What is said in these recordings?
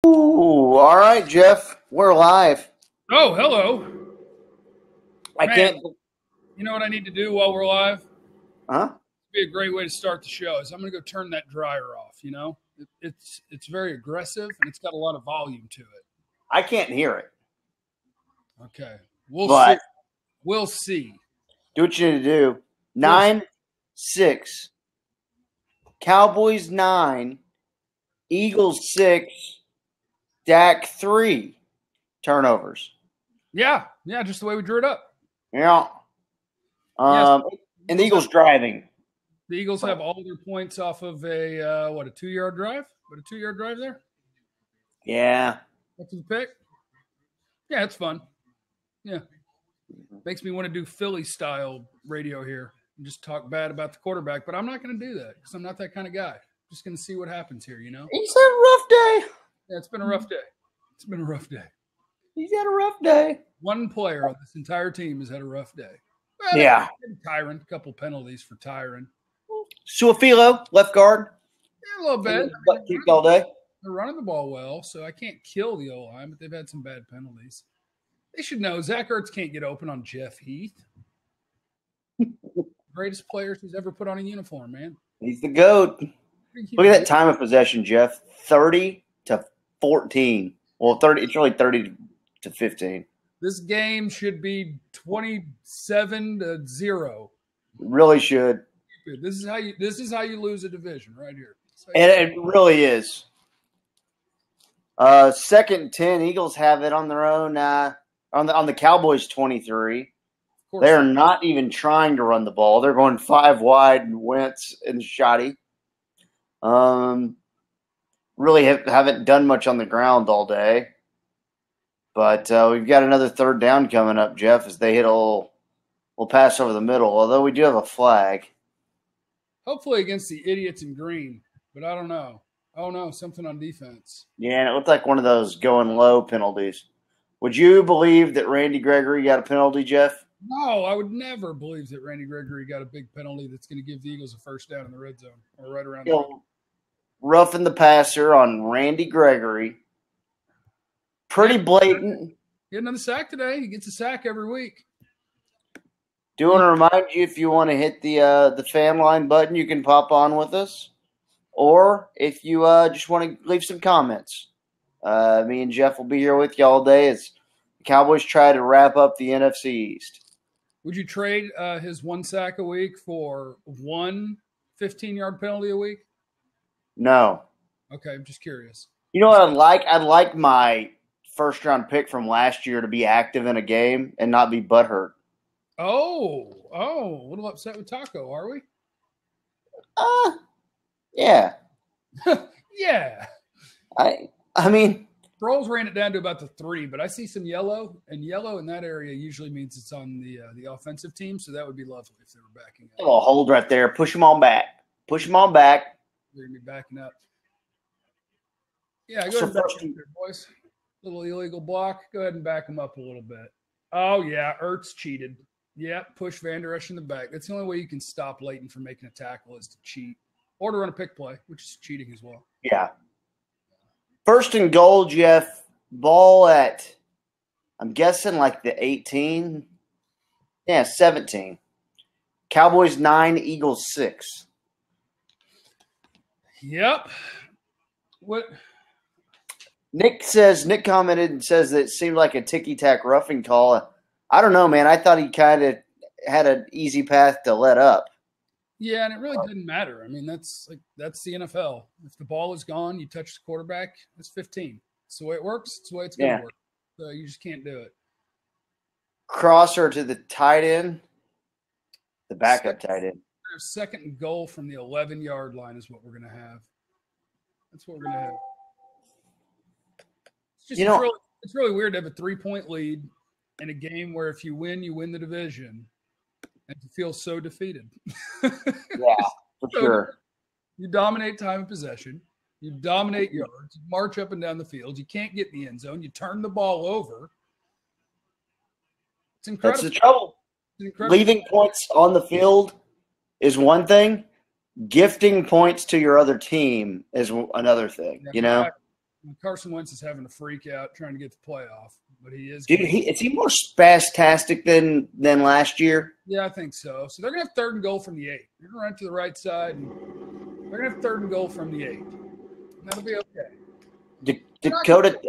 Ooh, all right, Jeff. We're live. Oh, hello. I Man, can't. you know what I need to do while we're live? Huh? It'd be a great way to start the show. Is I'm going to go turn that dryer off. It's very aggressive and it's got a lot of volume to it. I can't hear it. Okay, we'll see. But We'll see. do what you need to do. 9-6. Cowboys 9. Eagles 6. Dak 3 turnovers. Yeah, just the way we drew it up. Yeah. Yes. And the Eagles driving. The Eagles have all their points off of a 2-yard drive. What, a 2-yard drive there? Yeah. That's the pick. Yeah, it's fun. Yeah, makes me want to do Philly style radio here and just talk bad about the quarterback. But I'm not going to do that because I'm not that kind of guy. Just going to see what happens here. He's had a rough day. Yeah, it's been a rough day. It's been a rough day. He's had a rough day. One player on this entire team has had a rough day. Well, Yeah. Tyron, a couple penalties for Tyron. Suafilo, left guard. Yeah, a little bit. Butt kicked all day. They're running the ball well, so I can't kill the O-line, but they've had some bad penalties. They should know Zach Ertz can't get open on Jeff Heath. Greatest players he's ever put on a uniform, man. He's the GOAT. Look at that time of possession, Jeff. 30-14. Well, 30. It's really 30-15. This game should be 27-0. Really should. This is how you lose a division right here. And it really is. Second and 10, Eagles have it on their own on the Cowboys 23. They're not even trying to run the ball. They're going 5 wide and Wentz and Shoddy. Really haven't done much on the ground all day. But we've got another third down coming up, Jeff, as they hit a little pass over the middle, although we do have a flag. Hopefully against the idiots in green, but I don't know. Oh, no, something on defense. Yeah, and it looked like one of those going low penalties. Would you believe that Randy Gregory got a penalty, Jeff? No, I would never believe that Randy Gregory got a big penalty that's going to give the Eagles a first down in the red zone or right around there. Roughing the passer on Randy Gregory. Pretty blatant. Get another sack today. He gets a sack every week. Do want to remind you, if you want to hit the fan line button, you can pop on with us. Or if you just want to leave some comments. Me and Jeff will be here with you all day as the Cowboys try to wrap up the NFC East. Would you trade his 1 sack a week for one 15-yard penalty a week? No. Okay, I'm just curious. You know what I'd like? I'd like my first-round pick from last year to be active in a game and not be butthurt. Oh, a little upset with Taco, are we? Yeah. Yeah. I mean, Trolls ran it down to about the 3, but I see some yellow, and yellow in that area usually means it's on the offensive team, so that would be lovely if they were backing up. a hold right there. Push them on back. Push them on back. They're going to be backing up. Yeah, go ahead and back up there, boys. Little illegal block. Go ahead and back them up a little bit. Oh, yeah, Ertz cheated. Yeah, push Van Der Esch in the back. That's the only way you can stop Leighton from making a tackle is to cheat or to run a pick play, which is cheating as well. Yeah. First and goal, Jeff. Ball at, I'm guessing like the 18. Yeah, 17. Cowboys 9, Eagles 6. Yep. What? Nick commented and says that it seemed like a ticky-tack roughing call. I don't know, man. I thought he kind of had an easy path to let up. Yeah, and it really didn't matter. I mean, that's the NFL. If the ball is gone, you touch the quarterback, it's 15. It's the way it works. It's the way it's going to work. So you just can't do it. Crosser to the tight end, the backup tight end. Second and goal from the 11-yard line is what we're going to have. That's what we're going to have. It's just it's really weird to have a 3-point lead in a game where if you win the division, and you feel so defeated. Yeah, for sure. You dominate time of possession. You dominate yards. You march up and down the field. You can't get in the end zone. You turn the ball over. It's incredible. That's the trouble. Leaving points on the field is one thing. Gifting points to your other team is another thing, you know? Carson Wentz is having a freak out trying to get the playoff, but he is. Dude, is he more spastastic than last year? Yeah, I think so. So they're going to have 3rd and goal from the 8. They're going to run to the right side, and they're going to have 3rd and goal from the 8. And that'll be okay. Dakota,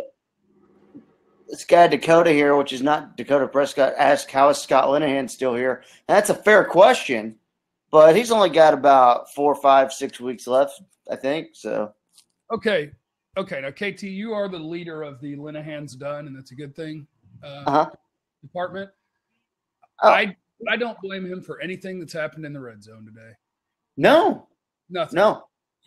this guy Dakota here, which is not Dakota Prescott, asked how is Scott Linehan still here? And that's a fair question, but he's only got about 4, 5, 6 weeks left, I think. So, okay. Now, KT, you are the leader of the Linehan's done, and that's a good thing. Department. Oh. I don't blame him for anything that's happened in the red zone today. No, nothing. No,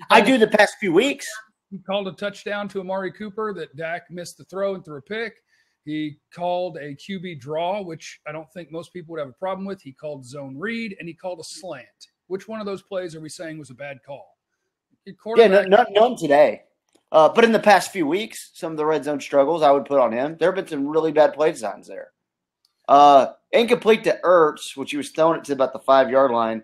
I do the past few weeks. He called a touchdown to Amari Cooper that Dak missed the throw and threw a pick. He called a QB draw, which I don't think most people would have a problem with. He called zone read, and he called a slant. Which one of those plays are we saying was a bad call? Yeah, none today. But in the past few weeks, some of the red zone struggles I would put on him. There have been some really bad play designs there. Incomplete to Ertz, which he was throwing it to about the 5-yard line.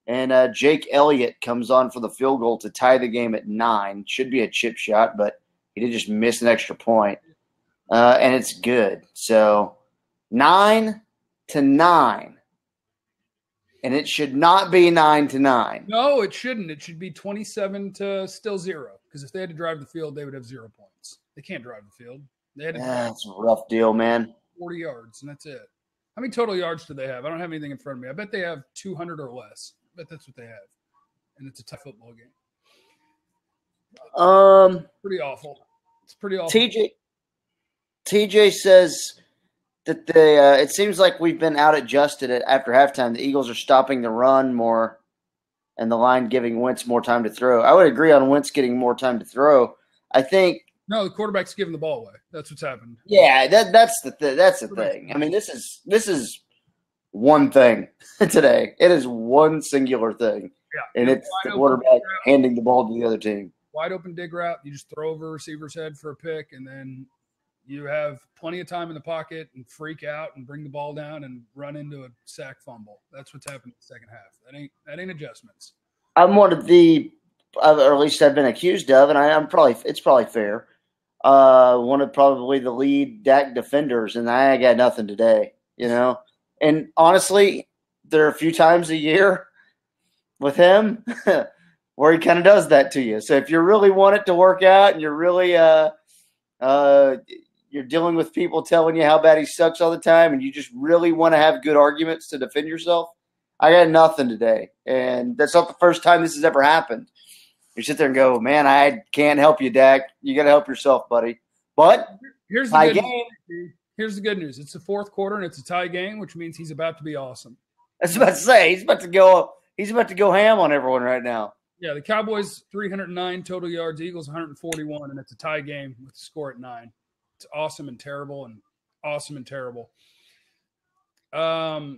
And Jake Elliott comes on for the field goal to tie the game at 9. Should be a chip shot, but he did just miss an extra point. And it's good. So 9-9. And it should not be 9-9. No, it shouldn't. It should be 27 to still 0. Because if they had to drive the field, they would have 0 points. They can't drive the field. They had to that's a rough deal, man. 40 yards, and that's it. How many total yards do they have? I don't have anything in front of me. I bet they have 200 or less. I bet that's what they have. And it's a tough football game. Pretty awful. It's pretty awful. TJ says that it seems like we've been out adjusted after halftime. The Eagles are stopping the run more and the line giving Wentz more time to throw. I would agree on Wentz getting more time to throw. I think no, the quarterback's giving the ball away. That's what's happened. Yeah, that's the thing. I mean, this is one thing today. It is one singular thing. Yeah, and it's the quarterback handing the ball to the other team. Wide open dig route, you just throw over a receiver's head for a pick, and then you have plenty of time in the pocket and freak out and bring the ball down and run into a sack fumble. That's what's happened in the second half. That ain't adjustments. I'm one of the, or at least I've been accused of, and it's probably fair. One of probably the lead Dak defenders, and I got nothing today, you know. And honestly, there are a few times a year with him where he kind of does that to you. So if you really want it to work out, and you're really you're dealing with people telling you how bad he sucks all the time, and you just really want to have good arguments to defend yourself, I got nothing today. And that's not the first time this has ever happened. You sit there and go, man, I can't help you, Dak. You got to help yourself, buddy. But here's the good news. Here's the good news. It's the fourth quarter, and it's a tie game, which means he's about to be awesome. I was about to say, he's about to go ham on everyone right now. Yeah, the Cowboys 309 total yards, Eagles 141, and it's a tie game with the score at 9. It's awesome and terrible, and awesome and terrible. Vagger,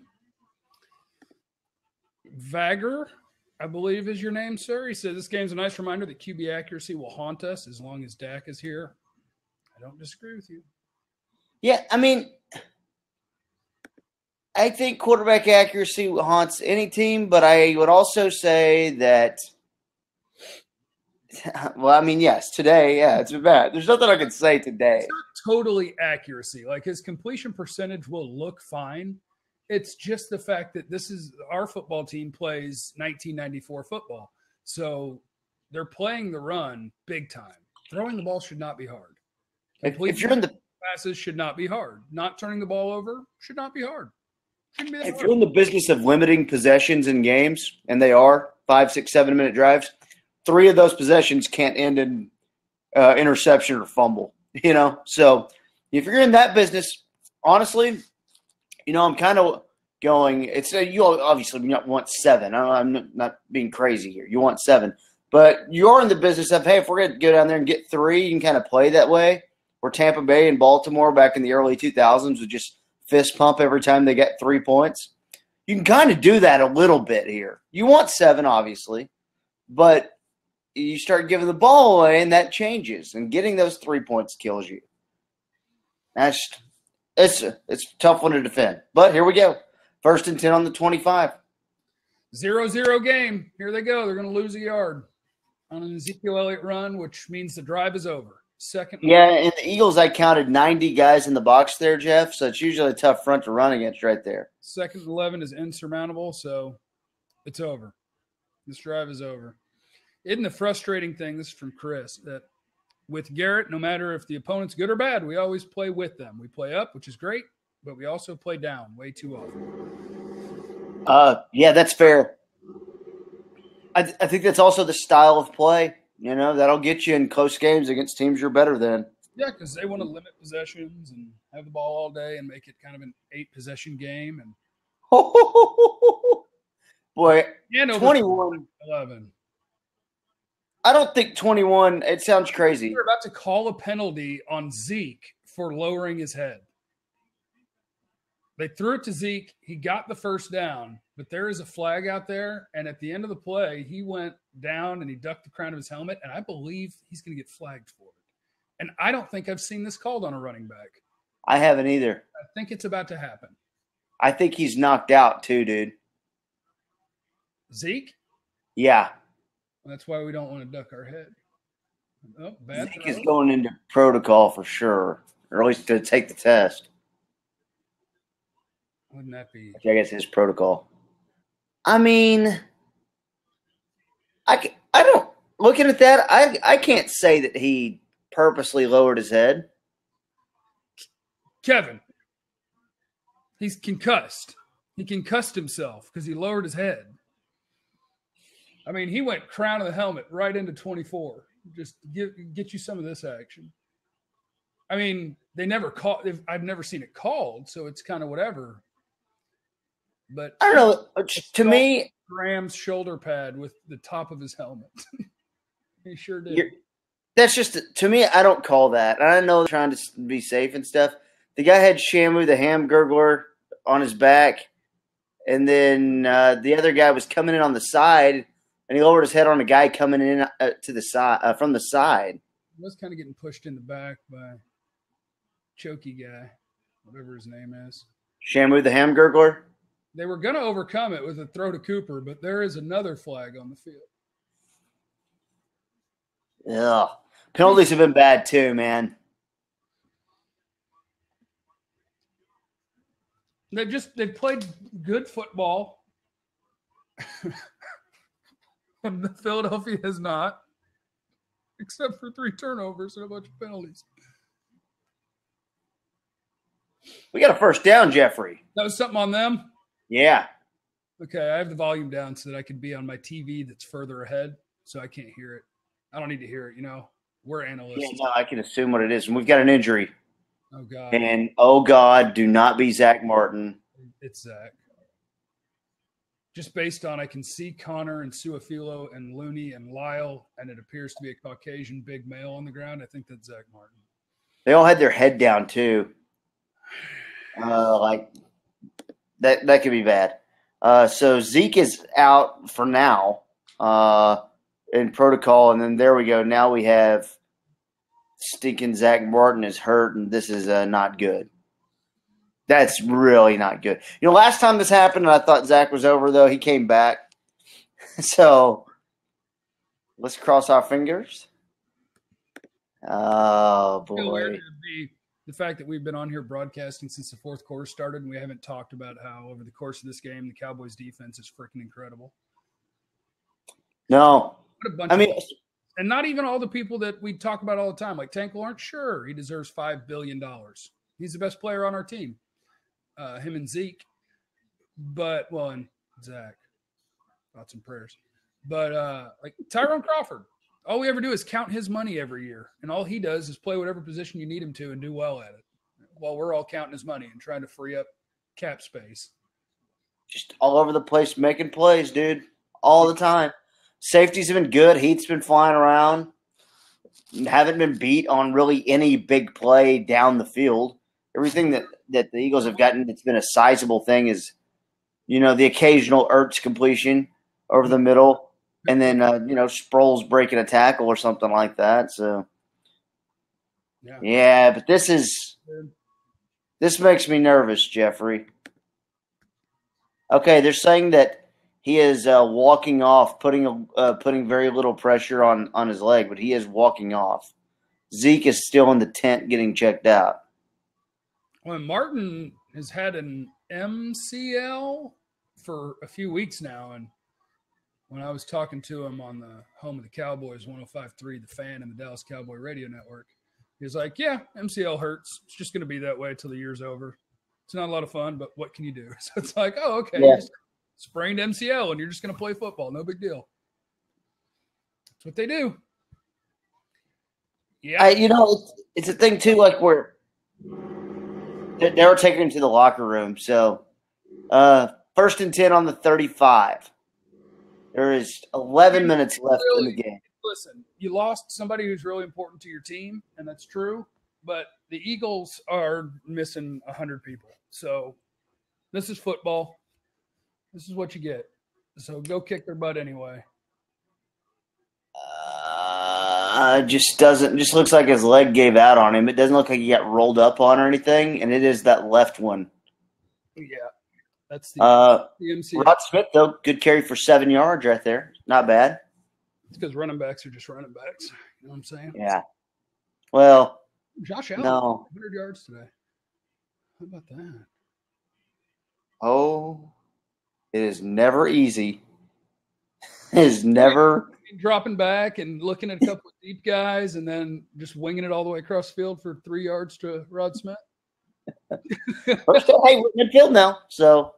I believe is your name, sir. He said this game's a nice reminder that QB accuracy will haunt us as long as Dak is here. I don't disagree with you. Yeah, I mean, I think quarterback accuracy haunts any team, but I would also say that, well, I mean, yes, today, yeah, it's bad. There's nothing I can say today. It's not totally accuracy. Like, his completion percentage will look fine. It's just the fact that our football team plays 1994 football. So they're playing the run big time. Throwing the ball should not be hard. If you're in the passes should not be hard. Not turning the ball over should not be hard. If you're in the business of limiting possessions in games, and they are 5, 6, 7 minute drives, 3 of those possessions can't end in interception or fumble. You know, so if you're in that business, honestly, you know, I'm kind of going. You obviously want 7. I'm not being crazy here. You want 7, but you're in the business of, hey, if we're going to go down there and get 3, you can kind of play that way. Where Tampa Bay and Baltimore back in the early 2000s would just fist pump every time they get 3 points. You can kind of do that a little bit here. You want 7, obviously, but you start giving the ball away, and that changes. And getting those 3 points kills you. It's a tough one to defend. But here we go. 1st and 10 on the 25. 0-0 game. Here they go. They're going to lose a yard on an Ezekiel Elliott run, which means the drive is over. Second. Yeah, and the Eagles, I counted 90 guys in the box there, Jeff. So it's usually a tough front to run against right there. 2nd and 11 is insurmountable, so it's over. This drive is over. Isn't the frustrating thing, this is from Chris, that with Garrett, no matter if the opponent's good or bad, we always play with them. We play up, which is great, but we also play down way too often. Yeah, that's fair. I think that's also the style of play. You know, that'll get you in close games against teams you're better than. Yeah, because they want to limit possessions and have the ball all day and make it kind of an 8-possession game. And boy, 21. 11. I don't think 21. It sounds crazy. They're about to call a penalty on Zeke for lowering his head. They threw it to Zeke. He got the first down, but there is a flag out there. And at the end of the play, he went down and he ducked the crown of his helmet. And I believe he's going to get flagged for it. And I don't think I've seen this called on a running back. I haven't either. I think it's about to happen. I think he's knocked out too, dude. Zeke? Yeah. That's why we don't want to duck our head. Oh, bad Zeke throw. is going into protocol for sure, or at least to take the test. Wouldn't that be? I guess his protocol. I mean, I don't. Looking at that, I can't say that he purposely lowered his head. Kevin, he's concussed. He concussed himself because he lowered his head. I mean, he went crown of the helmet right into 24. Just get you some of this action. I mean, they never call. I've never seen it called, so it's kind of whatever. But I don't know. To me, Graham's shoulder pad with the top of his helmet. He sure did. That's just, to me, I don't call that. And I know they're trying to be safe and stuff. The guy had Shamu, the ham gurgler, on his back. And then the other guy was coming in on the side, and he lowered his head on a guy coming in to the side from the side. He was kind of getting pushed in the back by Chokey guy, whatever his name is. Shamu, the ham gurgler? They were going to overcome it with a throw to Cooper, but there is another flag on the field. Ugh. Penalties have been bad too, man. They've played good football. And Philadelphia has not, except for 3 turnovers and a bunch of penalties. We got a first down, Jeffrey. That was something on them? Yeah. Okay, I have the volume down so that I can be on my TV that's further ahead, so I can't hear it. I don't need to hear it, you know. We're analysts. Yeah, no, I can assume what it is. And we've got an injury. Oh, God. And, oh, God, do not be Zach Martin. It's Zach. Just based on I can see Connor and Suafilo and Looney and Lyle, and it appears to be a Caucasian big male on the ground. I think that's Zach Martin. They all had their head down, too. Like, that could be bad. So Zeke is out for now in protocol, and then there we go. Now we have stinking Zach Martin is hurt, and this is not good. That's really not good. You know, last time this happened, and I thought Zach was over, though, he came back. So let's cross our fingers. Oh, boy. The fact that we've been on here broadcasting since the 4th quarter started, and we haven't talked about how over the course of this game, the Cowboys defense is freaking incredible. No. And not even all the people that we talk about all the time, like Tank Lawrence. Sure, he deserves $5 billion. He's the best player on our team. Him and Zeke. And Zach. Thoughts and prayers. But like Tyrone Crawford. All we ever do is count his money every year. And all he does is play whatever position you need him to and do well at it. While we're all counting his money and trying to free up cap space. Just all over the place making plays, dude. All the time. Safeties have been good. Heat's been flying around. Haven't been beat on really any big play down the field. Everything that the Eagles have gotten that's been a sizable thing is, you know, the occasional Ertz completion over the middle. And then, Sproles breaking a tackle or something like that. So, yeah, but this makes me nervous, Jeffrey. Okay, they're saying that he is walking off, putting very little pressure on his leg, but he is walking off. Zeke is still in the tent getting checked out. Well, Martin has had an MCL for a few weeks now, and when I was talking to him on the home of the Cowboys, 105.3, The Fan, and the Dallas Cowboy Radio Network, he was like, yeah, MCL hurts. It's just going to be that way till the year's over. It's not a lot of fun, but what can you do? So it's like, oh, okay, Yeah. you just sprained MCL, and you're just going to play football. No big deal. That's what they do. Yeah. It's a thing, too, like where they were taking him to the locker room. So, 1st and 10 on the 35. There is 11 minutes left in the game. Listen, you lost somebody who's really important to your team, and that's true. But the Eagles are missing 100 people. So this is football. This is what you get. So go kick their butt anyway. Just looks like his leg gave out on him. It doesn't look like he got rolled up on or anything, and it is that left one. Yeah. That's the MCL. Rod Smith, though, good carry for 7 yards right there. Not bad. It's because running backs are just running backs. You know what I'm saying? Yeah. Well, Josh Allen, no. 100 yards today. How about that? Oh, it is never easy. It is never. Dropping back and looking at a couple of deep guys and then just winging it all the way across the field for 3 yards to Rod Smith. Hey, we're in midfield now. So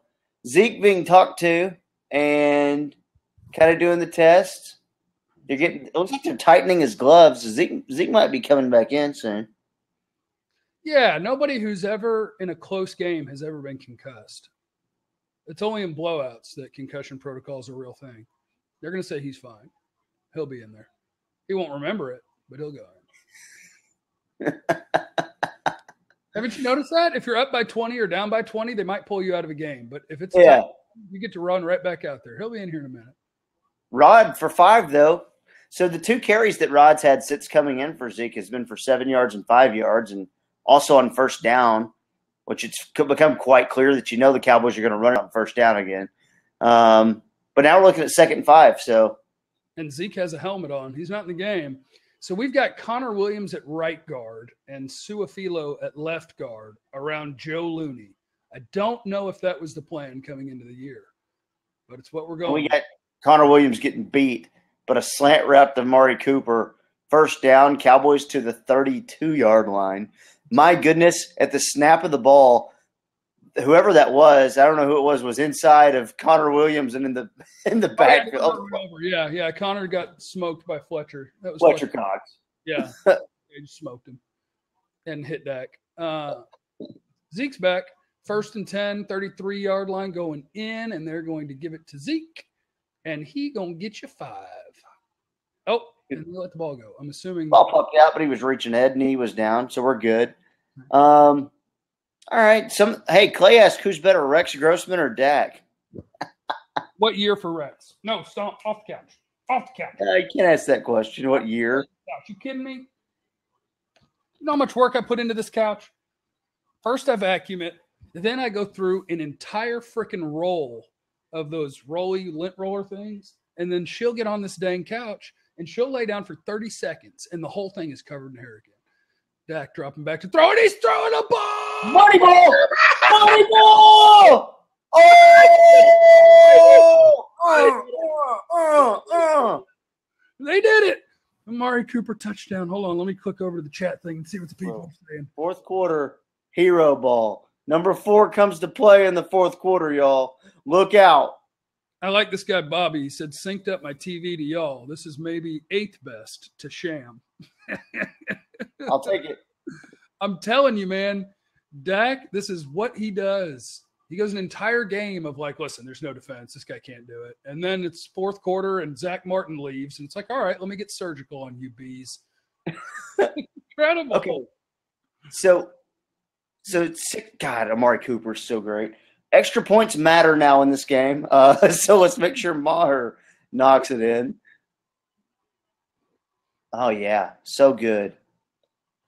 Zeke being talked to and kind of doing the test. It looks like they're tightening his gloves. Zeke might be coming back in soon. Yeah, nobody who's ever in a close game has ever been concussed. It's only in blowouts that concussion protocol is a real thing. They're going to say he's fine. He'll be in there. He won't remember it, but he'll go in. Haven't you noticed that? If you're up by 20 or down by 20, they might pull you out of a game. But if it's tight, you get to run right back out there. He'll be in here in a minute. Rod for 5, though. So the 2 carries that Rod's had since coming in for Zeke has been for 7 yards and 5 yards, and also on first down, which it's become quite clear that the Cowboys are going to run it on first down again. But now we're looking at 2nd and 5. So, and Zeke has a helmet on. He's not in the game. So we've got Connor Williams at right guard and Suafilo at left guard around Joe Looney. I don't know if that was the plan coming into the year, but it's what we're going. We got Connor Williams getting beat, but a slant route to Amari Cooper. First down, Cowboys to the 32-yard line. My goodness, at the snap of the ball, whoever that was, I don't know who it was inside of Connor Williams and in the backfield. Yeah. Connor got smoked by Fletcher. That was Fletcher Cox. Yeah, they just smoked him and hit Dak. Zeke's back. 1st and 10, 33-yard line going in, and they're going to give it to Zeke, and he going to get you 5. Oh, and let the ball go. I'm assuming. Ball popped out, but he was reaching ahead, knee was down, so we're good. All right. Hey, Clay asked who's better, Rex Grossman or Dak? What year for Rex? No, stop. Off the couch. Off the couch. You can't ask that question. What year? You kidding me? You know how much work I put into this couch? First I vacuum it. Then I go through an entire freaking roll of those lint roller things. And then she'll get on this dang couch and she'll lay down for 30 seconds. And the whole thing is covered in hair again. Dak dropping back to throw, and he's throwing a ball. Money ball. Money ball. They did it. Amari Cooper touchdown. Hold on. Let me click over to the chat thing and see what the people are saying. 4th quarter, hero ball. Number 4 comes to play in the 4th quarter, y'all. Look out. I like this guy, Bobby. He said, synced up my TV to y'all. This is maybe 8th best to Sham. I'll take it. I'm telling you, man, Dak, this is what he does. He goes an entire game of like, listen, there's no defense. This guy can't do it. And then it's 4th quarter and Zach Martin leaves. And it's like, all right, let me get surgical on you bees. Incredible. Okay. So God, Amari Cooper is so great. Extra points matter now in this game. So let's make sure Maher knocks it in. Oh, yeah. So good.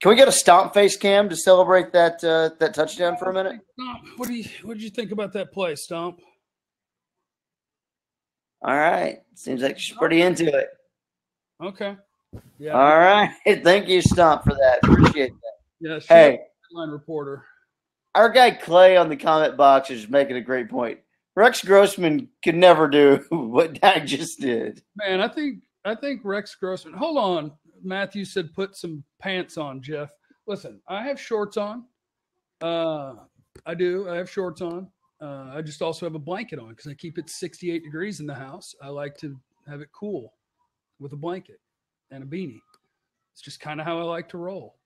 Can we get a stomp face cam to celebrate that touchdown for a minute? What did you think about that play, Stomp? All right. Seems like she's pretty into it. Okay. Yeah. All right. Thank you, Stomp, for that. Appreciate that. Yeah. Hey, headline reporter. Our guy Clay on the comment box is making a great point. Rex Grossman could never do what Dak just did. Man, I think Rex Grossman. Hold on. Matthew said put some pants on, Jeff. Listen, I have shorts on. I do. I have shorts on. I just also have a blanket on because I keep it 68 degrees in the house. I like to have it cool with a blanket and a beanie. It's just kind of how I like to roll.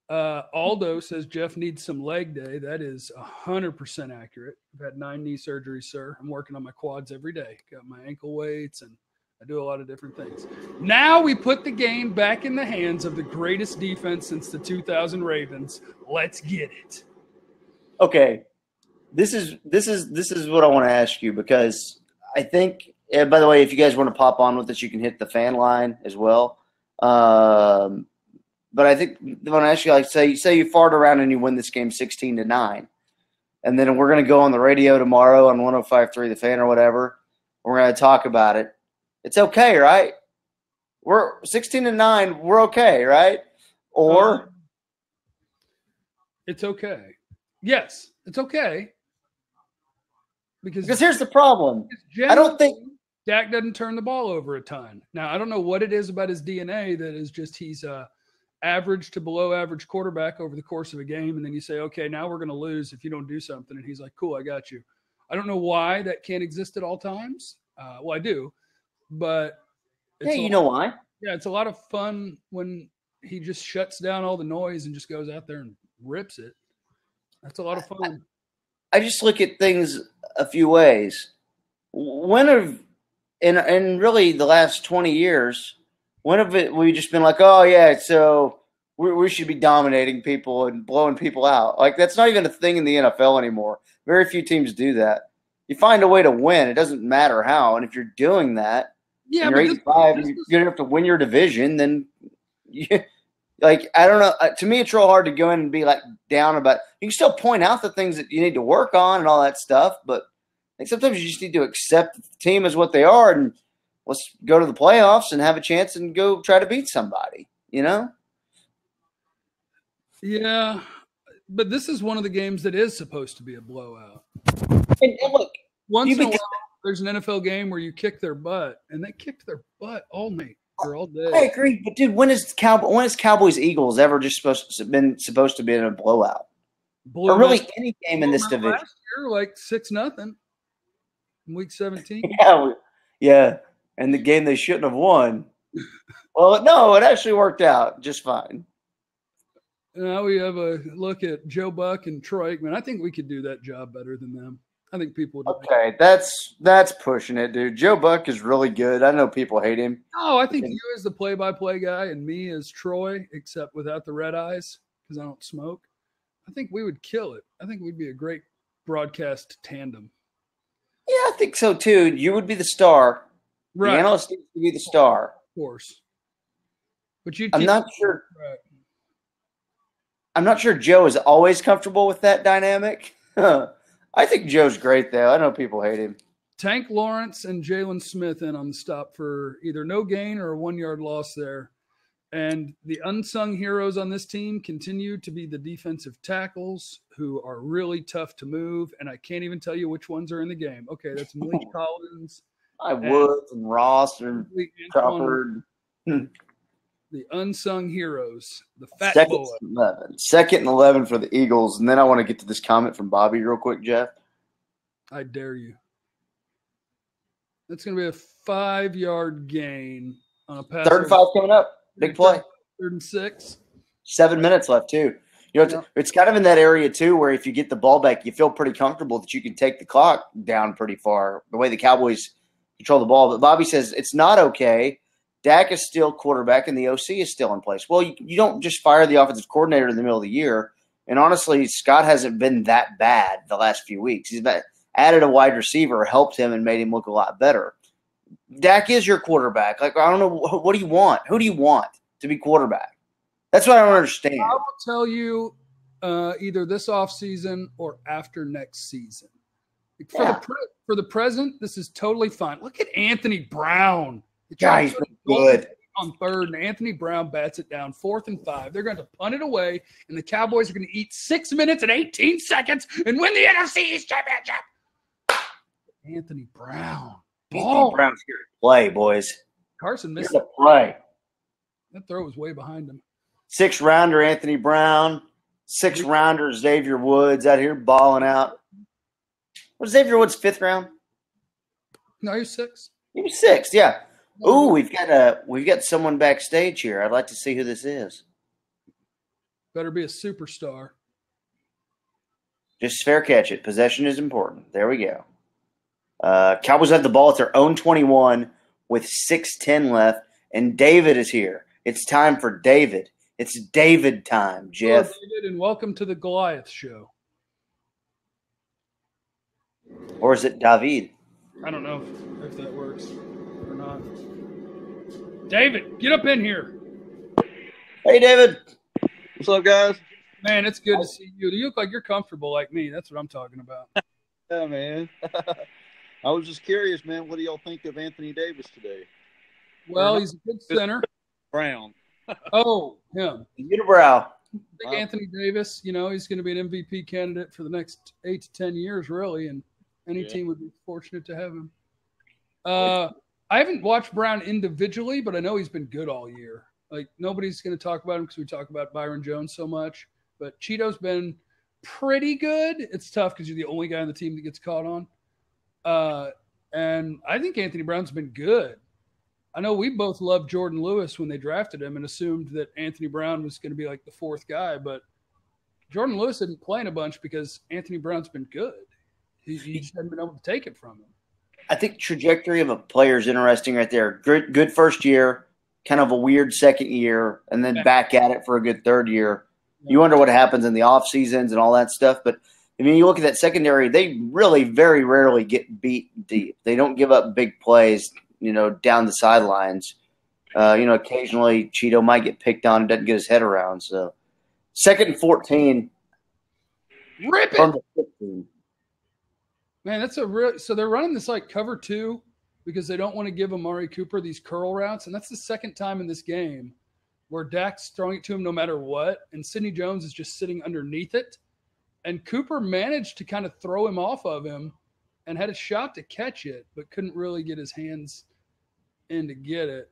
Aldo says Jeff needs some leg day. That is 100% accurate. I've had 9 knee surgeries, sir. I'm working on my quads every day. Got my ankle weights, and I do a lot of different things. Now we put the game back in the hands of the greatest defense since the 2000 Ravens. Let's get it. Okay, this is what I want to ask you, because I think. And by the way, if you guys want to pop on with us, you can hit the fan line as well. But I think when I ask you, like, say you fart around and you win this game 16-9, and then we're going to go on the radio tomorrow on 105.3 The Fan or whatever. We're going to talk about it. It's okay, right? We're 16-9. We're okay, right? Or it's okay. Yes, it's okay. Because here's the problem. I don't think Dak doesn't turn the ball over a ton. Now, I don't know what it is about his DNA that is just he's average to below average quarterback over the course of a game. And then you say, okay, now we're going to lose if you don't do something. And he's like, cool, I got you. I don't know why that can't exist at all times. Well, I do, but you know why? Yeah. It's a lot of fun when he just shuts down all the noise and just goes out there and rips it. That's a lot of fun. I just look at things a few ways. When have, in really the last 20 years, when have we just been like, oh, yeah, so we should be dominating people and blowing people out? Like, that's not even a thing in the NFL anymore. Very few teams do that. You find a way to win. It doesn't matter how. And if you're doing that, and you're 8-5, and you're going to have to win your division, then like, I don't know. To me, it's real hard to go in and be like down about. You can still point out the things that you need to work on and all that stuff, but like sometimes you just need to accept the team as what they are, and let's go to the playoffs and have a chance and go try to beat somebody. You know? Yeah, but this is one of the games that is supposed to be a blowout. And look, once in a while, there's an NFL game where you kick their butt, and they kicked their butt all night. All day. I agree, but dude, when is Cowboys Eagles ever just supposed to be in a blowout? Or really any game in this division? Last year, like 6-0 in week 17. Yeah, and the game they shouldn't have won. Well, no, it actually worked out just fine. Now we have a look at Joe Buck and Troy Aikman. I think we could do that job better than them. I think people would. Okay, that's pushing it, dude. Joe Buck is really good. I know people hate him. Oh, I think you as the play-by-play guy and me as Troy, except without the red eyes because I don't smoke. I think we would kill it. I think we'd be a great broadcast tandem. Yeah, I think so too. You would be the star. Right. The analyst needs to be the star. Of course. But I'm not sure. Right. I'm not sure Joe is always comfortable with that dynamic. I think Joe's great, though. I know people hate him. Tank Lawrence and Jalen Smith in on the stop for either no gain or a 1-yard loss there. And the unsung heroes on this team continue to be the defensive tackles, who are really tough to move. And I can't even tell you which ones are in the game. Okay, that's Malik Collins. Woods and Ross and Crawford. The unsung heroes, the fat boy. Second and 11 for the Eagles. And then I want to get to this comment from Bobby real quick, Jeff. I dare you. That's going to be a 5-yard gain on a pass. 3rd and 5 coming up. Big play. 3rd and 6. 7 minutes left, too. You know, it's kind of in that area, too, where if you get the ball back, you feel pretty comfortable that you can take the clock down pretty far, the way the Cowboys control the ball. But Bobby says it's not okay. Dak is still quarterback, and the OC is still in place. Well, you don't just fire the offensive coordinator in the middle of the year. And honestly, Scott hasn't been that bad the last few weeks. He's added a wide receiver, helped him, and made him look a lot better. Dak is your quarterback. Like, I don't know, what do you want? Who do you want to be quarterback? That's what I don't understand. I will tell you either this offseason or after next season. For the present, this is totally fine. Look at Anthony Brown. Yeah, he's been good. on third, and Anthony Brown bats it down 4th and 5. They're going to punt it away, and the Cowboys are going to eat 6 minutes and 18 seconds and win the NFC East Championship. Anthony Brown. Anthony Brown's here to play, boys. Carson missed here to play. That throw was way behind him. 6th-rounder Anthony Brown. 6th-rounder Xavier Woods out here balling out. Was Xavier Woods 5th round? No, he was 6th. He was 6th, yeah. Ooh, we've got someone backstage here. I'd like to see who this is. Better be a superstar. Just fair catch it. Possession is important. There we go. Cowboys have the ball at their own 21 with 6:10 left, and David is here. It's time for David. It's David time, Jeff. Hello, David, and welcome to the Goliath Show. Or is it David? I don't know if that works or not. David, get up in here. Hey, David. What's up, guys? Man, it's good to see you. You look like you're comfortable like me. That's what I'm talking about. Yeah, man. I was just curious, man. What do y'all think of Anthony Davis today? Well, he's a good center. Brown. Oh, him. Unibrow. I think Anthony Davis, he's going to be an MVP candidate for the next 8 to 10 years, really, and any team would be fortunate to have him. I haven't watched Brown individually, but I know he's been good all year. Like, nobody's going to talk about him because we talk about Byron Jones so much, but Cheeto's been pretty good. It's tough because you're the only guy on the team that gets caught on. And I think Anthony Brown's been good. I know we both loved Jordan Lewis when they drafted him and assumed that Anthony Brown was going to be like the 4th guy, but Jordan Lewis isn't playing a bunch because Anthony Brown's been good. He just hasn't been able to take it from him. I think trajectory of a player is interesting right there. Good first year, kind of a weird second year, and then back at it for a good 3rd year. You wonder what happens in the off seasons and all that stuff. But I mean, you look at that secondary; they really very rarely get beat deep. They don't give up big plays, down the sidelines. Occasionally Cheeto might get picked on, doesn't get his head around. So 2nd and 14, rip from it, the 15. Man, that's a real. So they're running this like cover 2 because they don't want to give Amari Cooper these curl routes, and that's the 2nd time in this game where Dak's throwing it to him no matter what, and Sidney Jones is just sitting underneath it, and Cooper managed to kind of throw him off of him and had a shot to catch it, but couldn't really get his hands in to get it.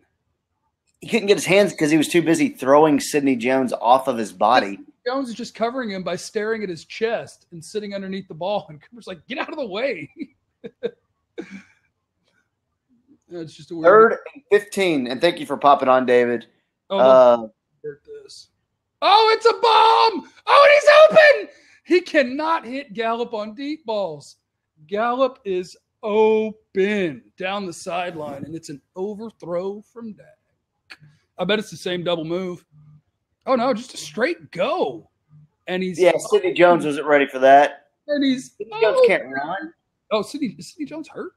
He couldn't get his hands because he was too busy throwing Sidney Jones off of his body. Jones is just covering him by staring at his chest and sitting underneath the ball, and Cooper's like, "Get out of the way." It's just a weird 3rd and 15, and thank you for popping on, David. Oh, this. Oh, it's a bomb! Oh, and he's open! He cannot hit Gallup on deep balls. Gallup is open down the sideline, and it's an overthrow from Dak. I bet it's the same double move. Oh, no, just a straight go. And he's Sidney Jones wasn't ready for that. And he's Sidney Jones can't run. Oh, is Sidney Jones hurt?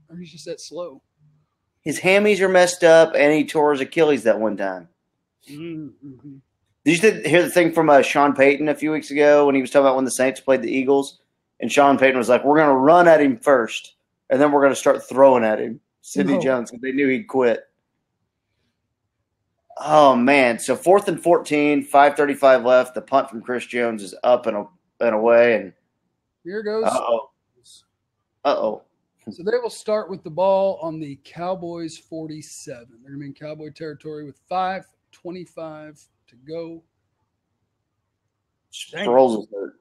Or he's just that slow? His hammies are messed up, and he tore his Achilles that one time. Mm-hmm. Did you hear the thing from Sean Payton a few weeks ago when he was talking about when the Saints played the Eagles? And Sean Payton was like, "We're going to run at him first, and then we're going to start throwing at him." Sidney Jones, because they knew he'd quit. Oh, man. So 4th and 14, 5:35 left. The punt from Chris Jones is up and away. And here goes. Uh-oh. So they will start with the ball on the Cowboys 47. They're going to be in Cowboy territory with 5:25 to go. Sproles is hurt.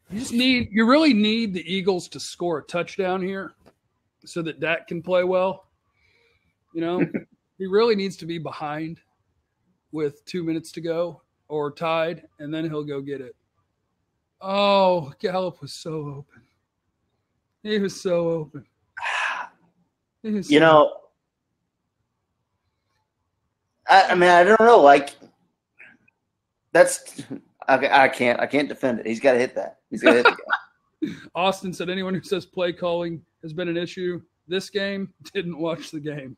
You really need the Eagles to score a touchdown here so that Dak can play well. He really needs to be behind with 2 minutes to go or tied, and then he'll go get it. Oh, Gallup was so open. He was so open. I mean, I don't know. Like, that's I can't defend it. He's got to hit that. He's got to hit the guy. Austin said anyone who says play calling has been an issue this game didn't watch the game.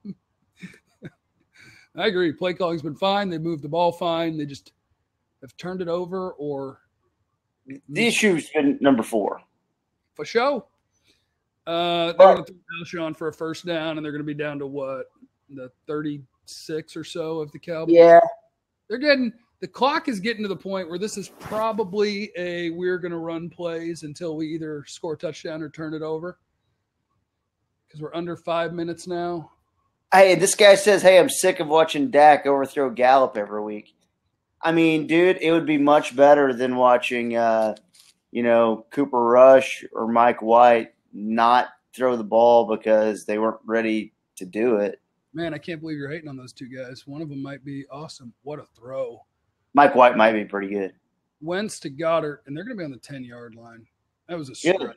I agree. Play calling's been fine. They moved the ball fine. They just have turned it over or the issue's been number 4. For sure. They're going to throw Alshon for a first down, and they're going to be down to what? The 36 6 or so of the Cowboys. Yeah. The clock is getting to the point where this is probably we're going to run plays until we either score a touchdown or turn it over. Because we're under 5 minutes now. Hey, this guy says, hey, I'm sick of watching Dak overthrow Gallup every week. I mean, dude, it would be much better than watching, Cooper Rush or Mike White not throw the ball because they weren't ready to do it. Man, I can't believe you're hating on those two guys. One of them might be awesome. What a throw. Mike White might be pretty good. Wentz to Goddard, and they're going to be on the 10-yard line. That was a stretch. Good.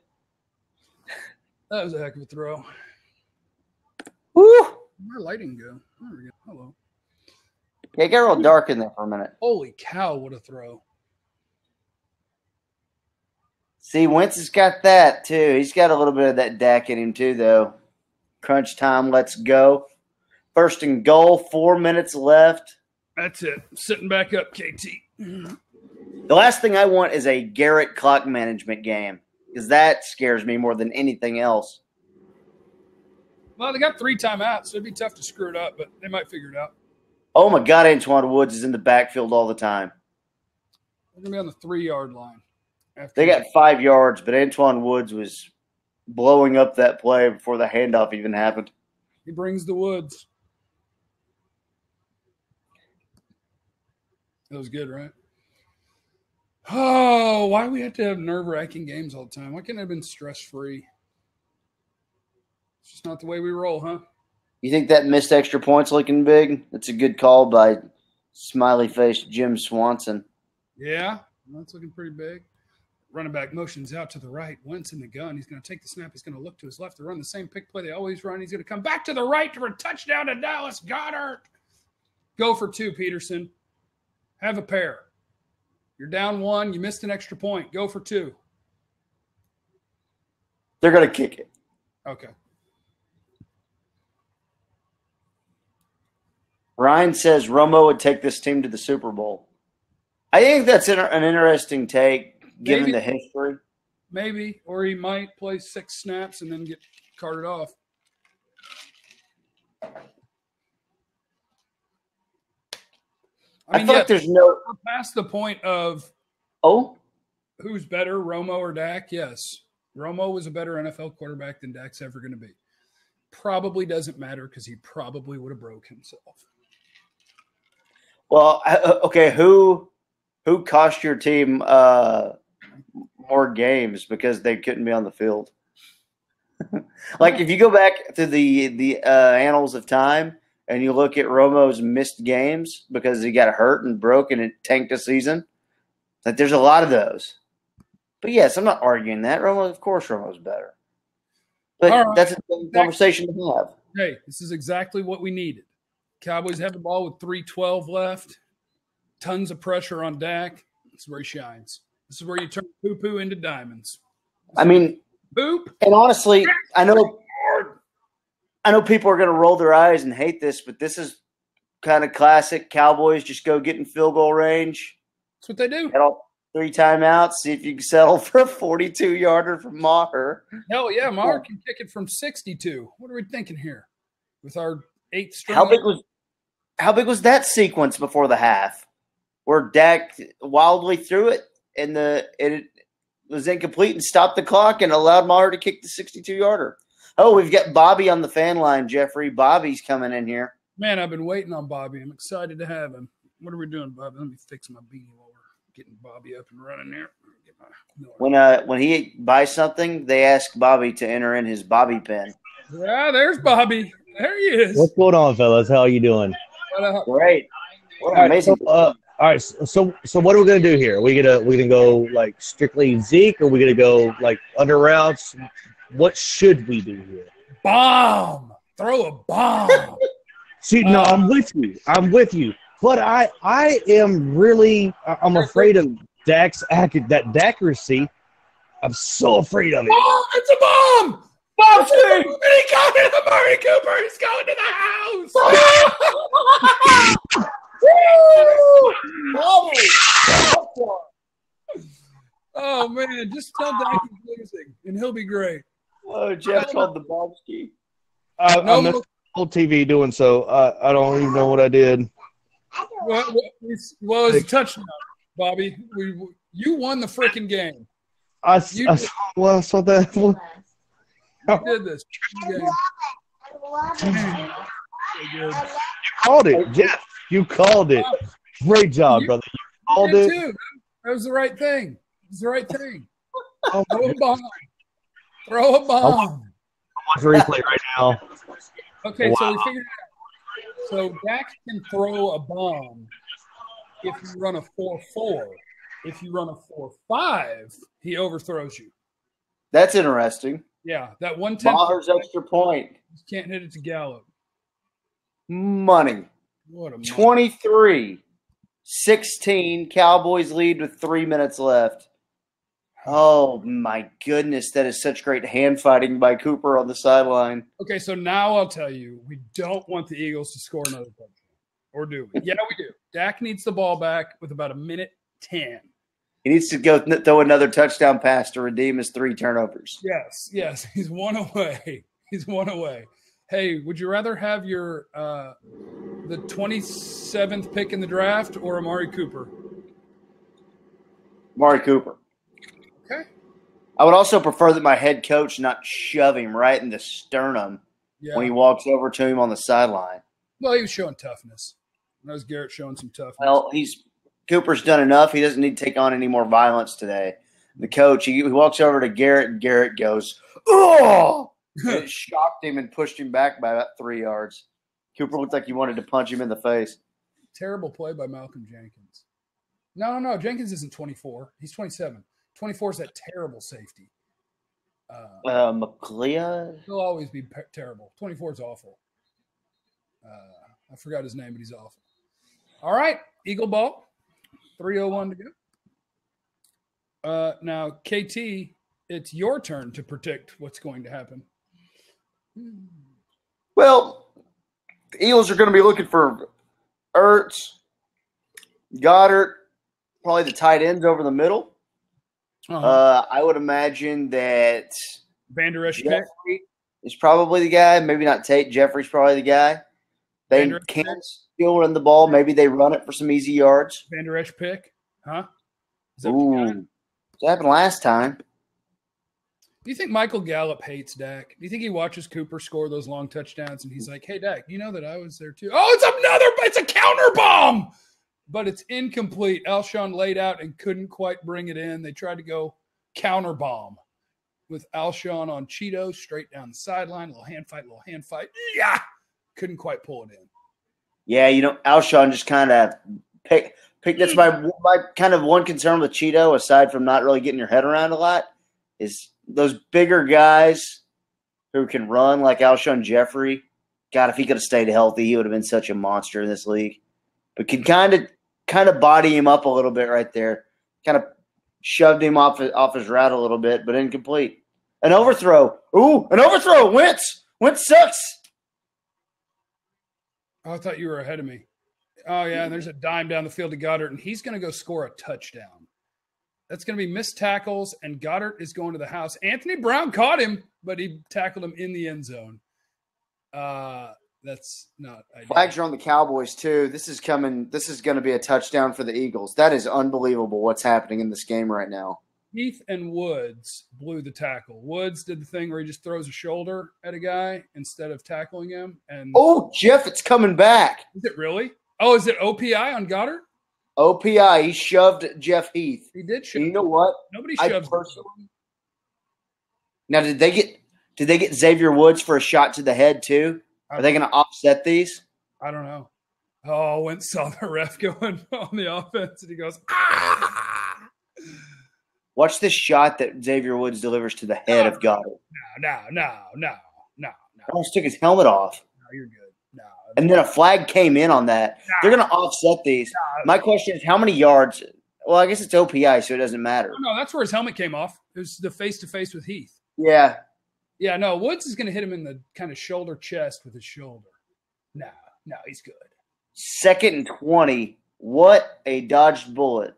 That was a heck of a throw. Woo! Where'd lighting go? There we go. Hello. Yeah, it got real dark in there for a minute. Holy cow, what a throw. See, Wentz has got that, too. He's got a little bit of that Dak in him, too, though. Crunch time, let's go. First and goal, 4 minutes left. That's it. Sitting back up, KT. The last thing I want is a Garrett clock management game because that scares me more than anything else. Well, they got 3 timeouts, so it'd be tough to screw it up, but they might figure it out. Oh, my God, Antoine Woods is in the backfield all the time. They're going to be on the 3-yard line. They got 5 yards, but Antoine Woods was blowing up that play before the handoff even happened. He brings the woods. That was good, right? Oh, why do we have to have nerve-wracking games all the time? Why can't it have been stress-free? It's just not the way we roll, huh? You think that missed extra point's looking big? That's a good call by smiley-faced Jim Swanson. Yeah, that's looking pretty big. Running back motions out to the right. Wentz in the gun. He's going to take the snap. He's going to look to his left to run the same pick play they always run. He's going to come back to the right for a touchdown to Dallas Goedert. Go for 2, Peterson. Have a pair. You're down 1. You missed an extra point. Go for 2. They're going to kick it. Okay. Ryan says Romo would take this team to the Super Bowl. I think that's an interesting take, given the history. Maybe. Or he might play 6 snaps and then get carted off. I feel like there's no – we're past the point of who's better, Romo or Dak? Yes. Romo was a better NFL quarterback than Dak's ever going to be. Probably doesn't matter because he probably would have broke himself. Well, okay, who cost your team more games because they couldn't be on the field? Like if you go back to the annals of time – and you look at Romo's missed games because he got hurt and broke and it tanked a season, like there's a lot of those. But yes, I'm not arguing that. Of course Romo's better. But right. That's a conversation to have. Hey, this is exactly what we needed. Cowboys have the ball with 3:12 left. Tons of pressure on Dak. This is where he shines. This is where you turn poo-poo into diamonds. I mean, poop. And honestly, I know people are going to roll their eyes and hate this, but this is kind of classic. Cowboys just go get in field goal range. That's what they do. Get all 3 timeouts. See if you can settle for a 42-yarder from Maher. Hell yeah, Maher can kick it from 62. What are we thinking here with our 8th string? How big was that sequence before the half, where Dak wildly threw it and it was incomplete and stopped the clock and allowed Maher to kick the 62-yarder? Oh, we've got Bobby on the fan line, Jeffrey. Bobby's coming in here. Man, I've been waiting on Bobby. I'm excited to have him. What are we doing, Bobby? Let me fix my beanie while we're getting Bobby up and running there. When he buys something, they ask Bobby to enter in his Bobby pin. Yeah, there's Bobby. There he is. What's going on, fellas? How are you doing? Great. What an amazing. All right. So what are we gonna do here? We gonna go like strictly Zeke, or we gonna go like under routes? What should we do here? Bomb. Throw a bomb. See, no, I'm with you. But I am really – I'm afraid of Dak's accuracy. I'm so afraid of it. Oh, it's a bomb! Bomb screen! And he got it to Amari Cooper. He's going to the house. Oh, man. Just tell Dak he's losing, and he'll be great. Oh, Jeff called the bomb ski. No whole TV doing so. I don't even know what I did. Well, it's a touchdown, Bobby. You won the freaking game. I saw that. You did this game. You called it, Jeff. You called it. Great job, brother. You called it. Too. That was the right thing. It was the right thing. Oh, Throw a bomb. Throw a bomb. Watch replay right now. Okay, Wow. so we figured it out. So Dak can throw a bomb if you run a 4-4. If you run a 4-5, he overthrows you. That's interesting. Yeah, that 110. Maher's extra point. Can't hit it to Gallup. Money. What a 23-16. Cowboys lead with 3 minutes left. Oh, my goodness. That is such great hand fighting by Cooper on the sideline. Okay, so now I'll tell you, we don't want the Eagles to score another touchdown. Or do we? Yeah, we do. Dak needs the ball back with about 1:10. He needs to go throw another touchdown pass to redeem his 3 turnovers. Yes. He's one away. Hey, would you rather have your the 27th pick in the draft or Amari Cooper? Amari Cooper. Okay. I would also prefer that my head coach not shove him right in the sternum when he walks over to him on the sideline. Well, he was showing toughness. That was Garrett showing some toughness. Well, Cooper's done enough. He doesn't need to take on any more violence today. The coach, he walks over to Garrett, and Garrett goes, "Oh!" It shocked him and pushed him back by about 3 yards. Cooper looked like he wanted to punch him in the face. Terrible play by Malcolm Jenkins. No. Jenkins isn't 24. He's 27. 24 is that terrible safety. McLeod? He'll always be terrible. 24 is awful. I forgot his name, but he's awful. All right, Eagle ball. 3:01 to go. Now, KT, it's your turn to predict what's going to happen. Well, the Eagles are going to be looking for Ertz, Goddard, probably the tight ends over the middle. I would imagine that Van Der Esch Jeffrey is probably the guy. Maybe not Tate. Jeffrey's probably the guy. They can still run the ball. Maybe they run it for some easy yards. Van Der Esch pick, huh? Ooh, that happened last time. Do you think Michael Gallup hates Dak? Do you think he watches Cooper score those long touchdowns and he's like, "Hey, Dak, you know that I was there too?" Oh, it's a counter bomb, but it's incomplete. Alshon laid out and couldn't quite bring it in. They tried to go counter bomb with Alshon on Cheeto straight down the sideline. Little hand fight. Yeah, couldn't quite pull it in. Yeah, Alshon just kind of picked. That's my kind of one concern with Cheeto, aside from not really getting your head around a lot, is those bigger guys who can run like Alshon Jeffrey. God, if he could have stayed healthy, he would have been such a monster in this league. But can kind of body him up a little bit right there. Kind of shoved him off his route a little bit, but incomplete. An overthrow. Ooh, an overthrow. Wentz sucks. Oh, I thought you were ahead of me. Oh, yeah, and there's a dime down the field to Goddard, and he's going to go score a touchdown. That's going to be missed tackles, and Goddard is going to the house. Anthony Brown caught him, but he tackled him in the end zone. That's not ideal. Flags are on the Cowboys, too. This is going to be a touchdown for the Eagles. That is unbelievable what's happening in this game right now. Heath and Woods blew the tackle. Woods did the thing where he just throws a shoulder at a guy instead of tackling him. And Jeff, it's coming back. Is it really? Oh, is it OPI on Goddard? OPI, he shoved Jeff Heath. He did shove. You know what? Nobody shoves. Now, did they get Xavier Woods for a shot to the head too? Are they going to offset these? I don't know. Oh, I went and saw the ref going on the offense, and he goes, "Ah!" Watch this shot that Xavier Woods delivers to the head of Goddard. No. Almost took his helmet off. No, you're good. No. And then a flag came in on that. They're going to offset these. My question is, how many yards? Well, I guess it's OPI, so it doesn't matter. No, that's where his helmet came off. It was the face-to-face with Heath. Yeah. Yeah, no, Woods is going to hit him in the kind of shoulder chest with his shoulder. No, he's good. 2nd and 20. What a dodged bullet.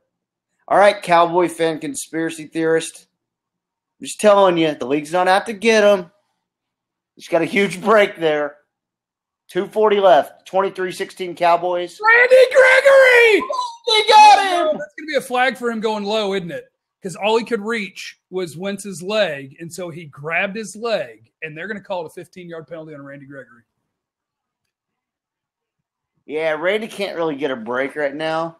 All right, Cowboy fan conspiracy theorist. I'm just telling you, the league's not out to get him. He's got a huge break there. 2:40 left. 23-16 Cowboys. Randy Gregory! They got him! That's going to be a flag for him going low, isn't it? Because all he could reach was Wentz's leg, and so he grabbed his leg, and they're going to call it a 15-yard penalty on Randy Gregory. Yeah, Randy can't really get a break right now.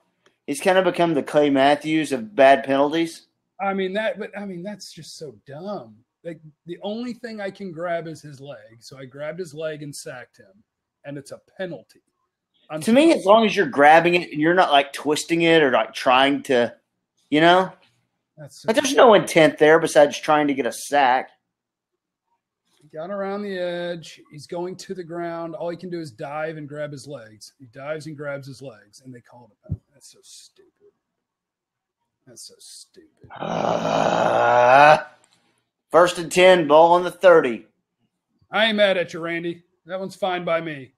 He's kind of become the Clay Matthews of bad penalties. That's just so dumb. Like, the only thing I can grab is his leg, so I grabbed his leg and sacked him, and it's a penalty. To me, as long as you're grabbing it and you're not like twisting it or like trying to, there's no intent there besides trying to get a sack. He got around the edge. He's going to the ground. All he can do is dive and grab his legs. He dives and grabs his legs, and they call it a penalty. That's so stupid. That's so stupid. 1st and 10, ball on the 30. I ain't mad at you, Randy. That one's fine by me.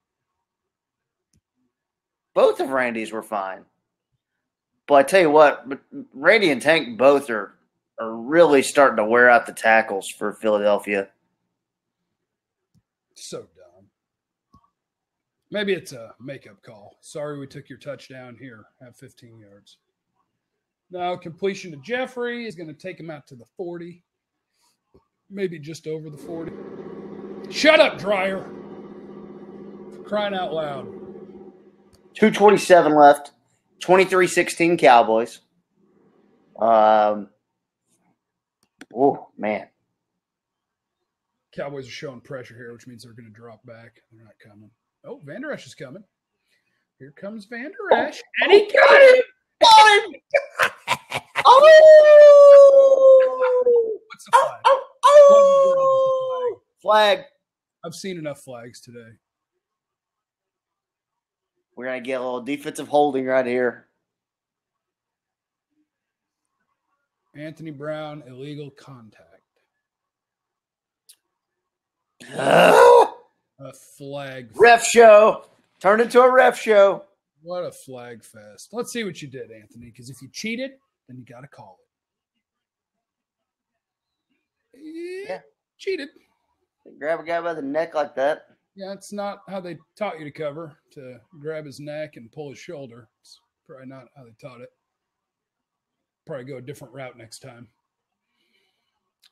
Both of Randy's were fine. But I tell you what, Randy and Tank both are really starting to wear out the tackles for Philadelphia. So dumb. Maybe it's a makeup call. Sorry we took your touchdown. Here, have 15 yards. Now completion to Jeffrey is going to take him out to the 40. Maybe just over the 40. Shut up, Dryer. For crying out loud. 2:27 left. 23-16 Cowboys. Oh, man. Cowboys are showing pressure here, which means they're going to drop back. They're not coming. Oh, Van Der Esch is coming. Here comes Van Der Esch. And he got him! Got him! Oh! What's the flag? Flag. I've seen enough flags today. We're going to get a little defensive holding right here. Anthony Brown, illegal contact. A flag. Ref show. Turned into a ref show. What a flag fest. Let's see what you did, Anthony, because if you cheated, then you got to call it. Yeah. Cheated. Grab a guy by the neck like that. Yeah, it's not how they taught you to cover, to grab his neck and pull his shoulder. It's probably not how they taught it. Probably go a different route next time.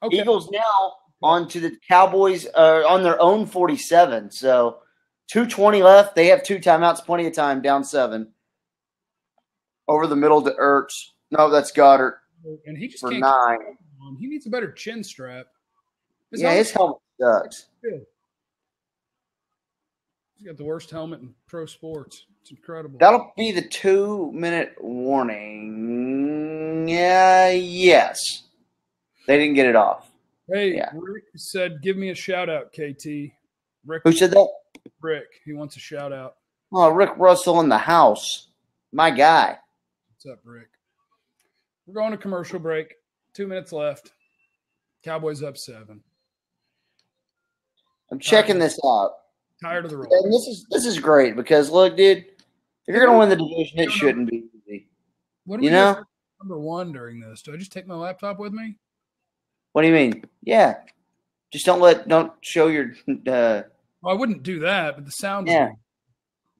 Okay. Eagles now on to the Cowboys on their own 47. So 2:20 left. They have 2 timeouts, plenty of time, down 7. Over the middle to Ertz. No, that's Goddard. And he just for can't 9. He needs a better chin strap. His helmet sucks. Good. He's got the worst helmet in pro sports. It's incredible. That'll be the 2-minute warning. Yeah, yes. They didn't get it off. Hey, yeah. Rick said, give me a shout out, KT. Rick, who said that? Rick. He wants a shout out. Oh, Rick Russell in the house. My guy. What's up, Rick? We're going to commercial break. 2 minutes left. Cowboys up 7. I'm checking this out. Tired of the roll. And this is great because look, dude, if you're gonna win the division, it shouldn't be easy. What do we do number 1 during this? Do I just take my laptop with me? What do you mean? Yeah, just don't show your. Well, I wouldn't do that, but the sound. Yeah.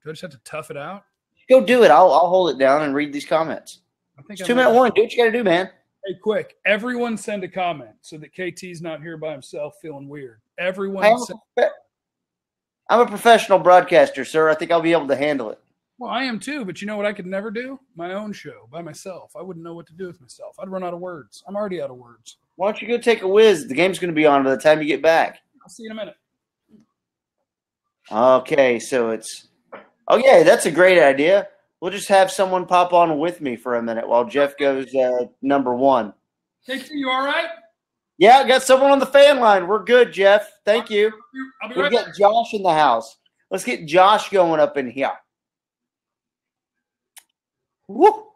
Do I just have to tough it out? Go do it. I'll hold it down and read these comments. I think it's 2-minute warning. Do what you got to do, man. Hey, quick! Everyone send a comment so that KT's not here by himself, feeling weird. Everyone. I'm a professional broadcaster, sir. I think I'll be able to handle it. Well, I am too, but you know what I could never do? My own show by myself. I wouldn't know what to do with myself. I'd run out of words. I'm already out of words. Why don't you go take a whiz? The game's going to be on by the time you get back. I'll see you in a minute. Okay, so it's – oh, yeah, that's a great idea. We'll just have someone pop on with me for a minute while Jeff goes number 1. KT, you all right? Yeah, I got someone on the fan line. We're good, Jeff. Thank you. I'll be We'll right get back. Josh in the house. Let's get Josh going up in here. Woo!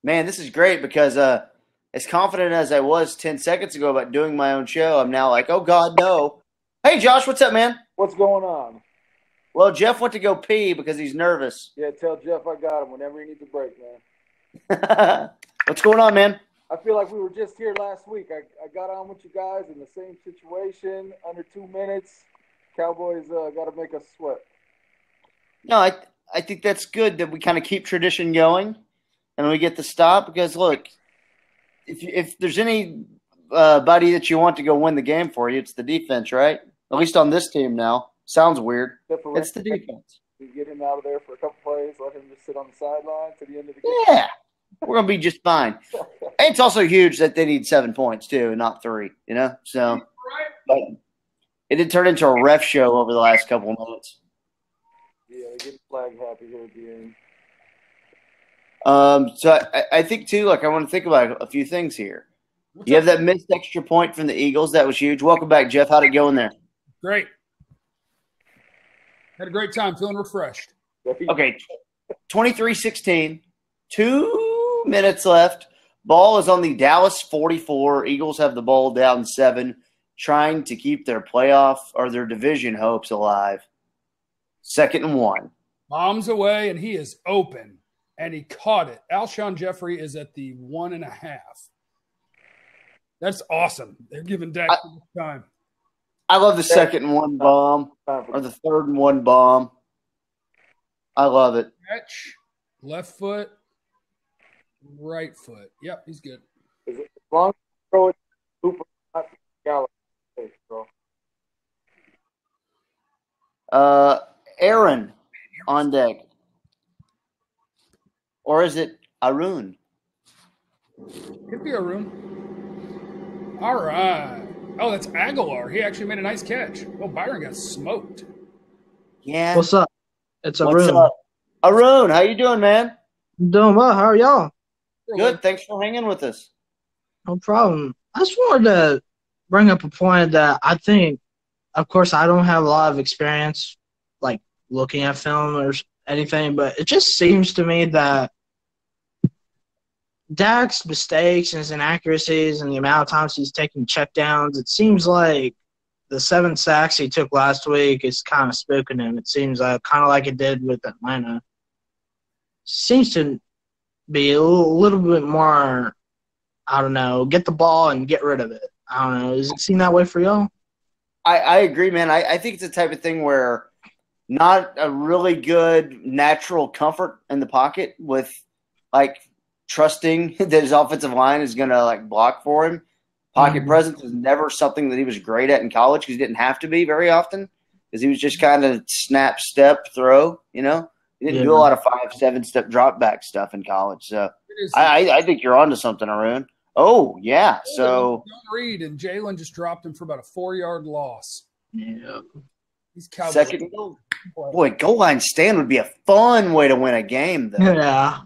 Man, this is great because as confident as I was 10 seconds ago about doing my own show, I'm now like, oh, God, no. Hey, Josh, what's up, man? What's going on? Well, Jeff went to go pee because he's nervous. Yeah, tell Jeff I got him whenever he needs a break, man. What's going on, man? I feel like we were just here last week. I got on with you guys in the same situation, under 2 minutes. Cowboys got to make us sweat. No, I think that's good that we kind of keep tradition going and we get the stop because, look, if there's any buddy that you want to go win the game for you, it's the defense, right? At least on this team now. Sounds weird. It's the defense. You get him out of there for a couple plays, let him just sit on the sideline to the end of the game. Yeah, we're going to be just fine. It's also huge that they need 7 points, too, and not 3, you know? So, but it did turn into a ref show over the last couple of minutes. Yeah, they get the flag happy here at the end. So I think, too, like I want to think about a few things here. You have that missed extra point from the Eagles. That was huge. Welcome back, Jeff. How'd it go in there? Great. Had a great time. Feeling refreshed. Okay, 23-16. 2 minutes left. Ball is on the Dallas 44. Eagles have the ball down 7, trying to keep their playoff or their division hopes alive. 2nd and 1. Bombs away, and he is open, and he caught it. Alshon Jeffrey is at the 1.5. That's awesome. They're giving Dak time. I love the 2nd and 1 bomb or the 3rd and 1 bomb. I love it. Catch, left foot, right foot. Yep, he's good. As long as you throw it, Cooper, not Gallup. Aaron on deck. Or is it Arun? Could be Arun. All right. Oh, that's Aguilar. He actually made a nice catch. Oh, Byron got smoked. Yeah. What's up? It's What's Arun. up? Arun, how you doing, man? Doing well. How are y'all? Good. Thanks for hanging with us. No problem. I just wanted to bring up a point that I think, of course, I don't have a lot of experience, like looking at film or anything, but it just seems to me that Dak's mistakes and his inaccuracies and the amount of times he's taking checkdowns, it seems like the 7 sacks he took last week is kind of spooking him. It seems kind of like it did with Atlanta. Seems to be a little bit more, I don't know, get the ball and get rid of it. I don't know. Does it seem that way for y'all? I agree, man. I think it's the type of thing where not a really good natural comfort in the pocket with, like, trusting that his offensive line is going to, like, block for him. Pocket presence was never something that he was great at in college because he didn't have to be very often because he was just kind of snap, step, throw, you know. He didn't do a lot of 5-7-step drop back stuff in college. So I think you're onto something, Arun. Oh, yeah. So Don't read, and Jalen just dropped him for about a 4-yard loss. Yeah. He's Cowboys. Second goal. Boy, goal line stand would be a fun way to win a game, though. Yeah.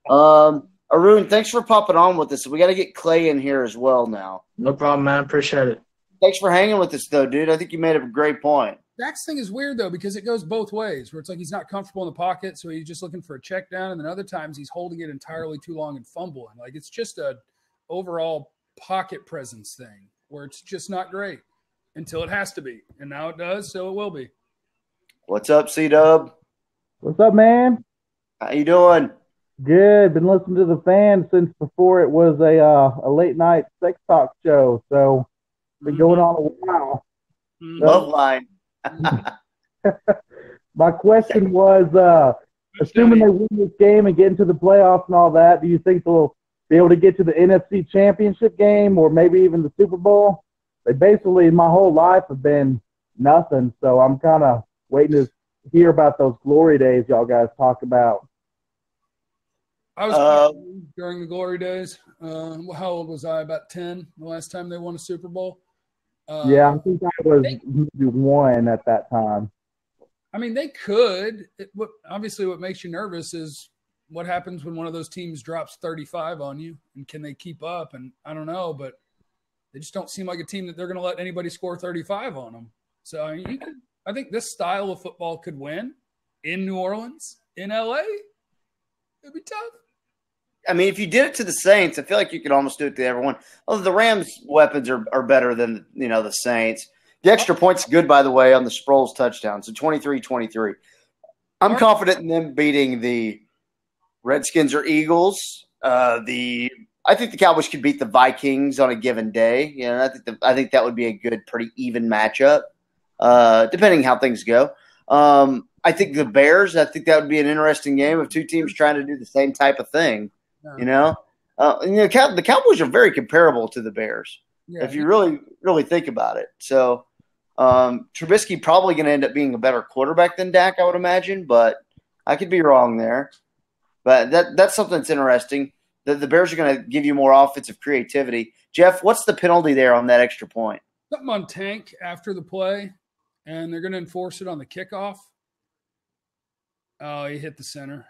Wow. Arun, thanks for popping on with us. We got to get Clay in here as well now. No problem, man. Appreciate it. Thanks for hanging with us, though, dude. I think you made a great point. Dak's thing is weird, though, because it goes both ways, where it's like he's not comfortable in the pocket, so he's just looking for a check down, and then other times he's holding it entirely too long and fumbling. Like, it's just a overall pocket presence thing where it's just not great until it has to be. And now it does, so it will be. What's up, C-Dub? What's up, man? How you doing? Good. Been listening to the fan since before it was a late night sex talk show. So been going on a while. Love line. My question was, assuming they win this game and get into the playoffs and all that, do you think they'll be able to get to the NFC Championship game or maybe even the Super Bowl? They basically, my whole life, have been nothing. So I'm kind of waiting to hear about those glory days y'all guys talk about. I was during the glory days. How old was I? About 10 the last time they won a Super Bowl. Yeah, I think I was maybe 1 at that time. I mean, they could. Obviously, what makes you nervous is what happens when one of those teams drops 35 on you, and can they keep up? And I don't know, but they just don't seem like a team that they're going to let anybody score 35 on them. So I mean, I think this style of football could win in New Orleans, in LA. It'd be tough. I mean, if you did it to the Saints, I feel like you could almost do it to everyone. Although the Rams' weapons are better than, the Saints. The extra point's good, by the way, on the Sproles touchdown. So 23-23. I'm confident in them beating the Redskins or Eagles. I think the Cowboys could beat the Vikings on a given day. I think that would be a good, pretty even matchup, depending how things go. I think the Bears, I think that would be an interesting game of two teams trying to do the same type of thing, you know? The Cowboys are very comparable to the Bears, if you really, really think about it. So Trubisky probably going to end up being a better quarterback than Dak, I would imagine, but I could be wrong there. But that's something that's interesting. The Bears are going to give you more offensive creativity. Jeff, what's the penalty there on that extra point? Something on Tank after the play, and they're going to enforce it on the kickoff. Oh, he hit the center.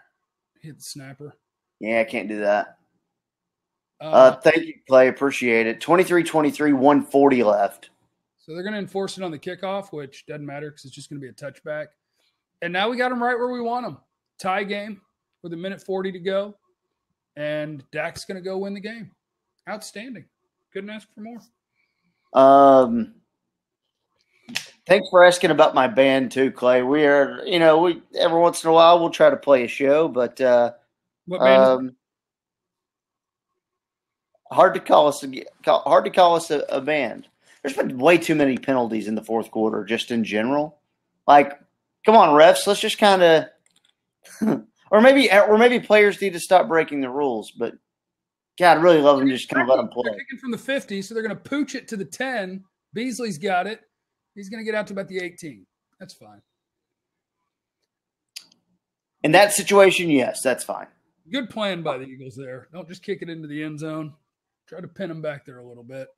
He hit the snapper. Yeah, I can't do that. Thank you, Clay. Appreciate it. 23-23, 140 left. So they're going to enforce it on the kickoff, which doesn't matter because it's just going to be a touchback. And now we got them right where we want them. Tie game with 1:40 to go. And Dak's going to go win the game. Outstanding. Couldn't ask for more. Thanks for asking about my band too, Clay. We are, we every once in a while we'll try to play a show, but what band? hard to call us a band. There's been way too many penalties in the fourth quarter, just in general. Like, come on, refs, let's just kind of, or maybe players need to stop breaking the rules. But God, I really love them just kind of let them play. They're kicking from the 50, so they're going to pooch it to the 10. Beasley's got it. He's going to get out to about the 18. That's fine. In that situation, yes, that's fine. Good plan by the Eagles there. Don't just kick it into the end zone. Try to pin them back there a little bit.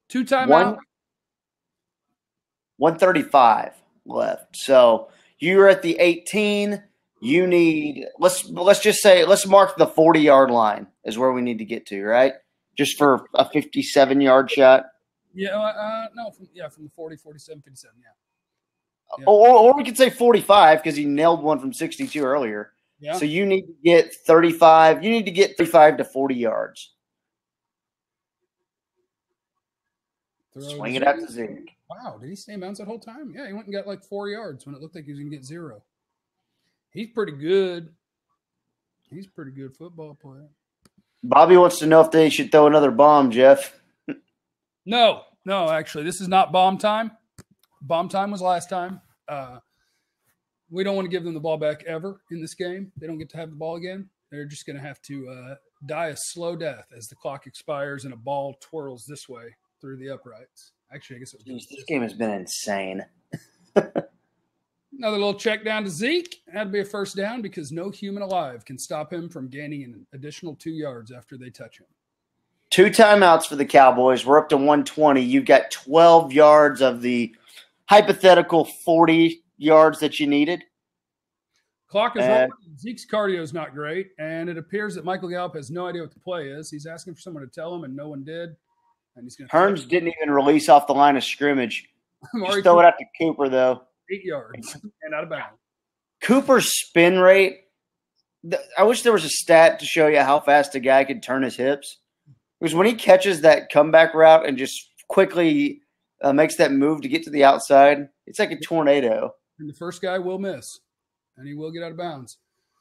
2 timeouts. 135 left. So you're at the 18. You need let's mark the 40-yard line is where we need to get to, right? Just for a 57-yard shot. Yeah, from the 40, 47, 57, yeah. Or we could say 45 because he nailed one from 62 earlier. Yeah. So you need to get 35. You need to get 35 to 40 yards. Swing it out to Zeke. Wow, did he stay in bounds that whole time? Yeah, he went and got like 4 yards when it looked like he was going to get 0. He's pretty good. He's a pretty good football player. Bobby wants to know if they should throw another bomb, Jeff. No, actually, this is not bomb time. Bomb time was last time. We don't want to give them the ball back ever in this game. They don't get to have the ball again. They're just going to have to die a slow death as the clock expires and a ball twirls this way through the uprights. Actually, I guess it was. This game has been insane. Another little check down to Zeke. That'd be a first down because no human alive can stop him from gaining an additional 2 yards after they touch him. 2 timeouts for the Cowboys. We're up to 120. You've got 12 yards of the hypothetical 40 yards that you needed. Clock is rolling. Zeke's cardio is not great, and it appears that Michael Gallup has no idea what the play is. He's asking for someone to tell him, and no one did. And he's going. Hearns didn't even release off the line of scrimmage. Just throw it out to Cooper, though. 8 yards and out of bounds. Cooper's spin rate. I wish there was a stat to show you how fast a guy could turn his hips. Because when he catches that comeback route and just quickly makes that move to get to the outside, it's like a tornado. And the first guy will miss, and he will get out of bounds.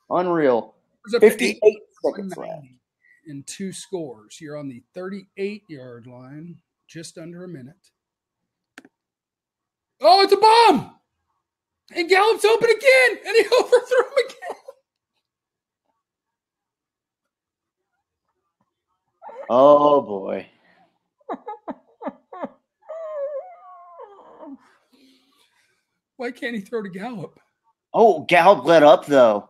Unreal. 58 seconds left. In 2 scores. You're on the 38-yard line, just under a minute. Oh, it's a bomb! And Gallup's open again, and he overthrew him again. Oh, boy. Why can't he throw to Gallup? Oh, Gallup let up, though.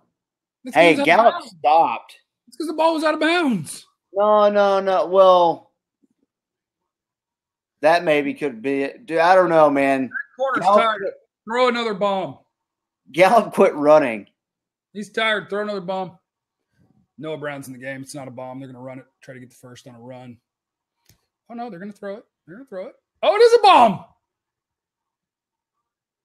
Hey, Gallup stopped. It's because the ball was out of bounds. No. Well, that maybe could be it. Dude, I don't know, man. That corner's tired. Throw another bomb. Gallup quit running. He's tired. Throw another bomb. Noah Brown's in the game. It's not a bomb. They're going to run it. Try to get the first on a run. Oh, no. They're going to throw it. Oh, it is a bomb.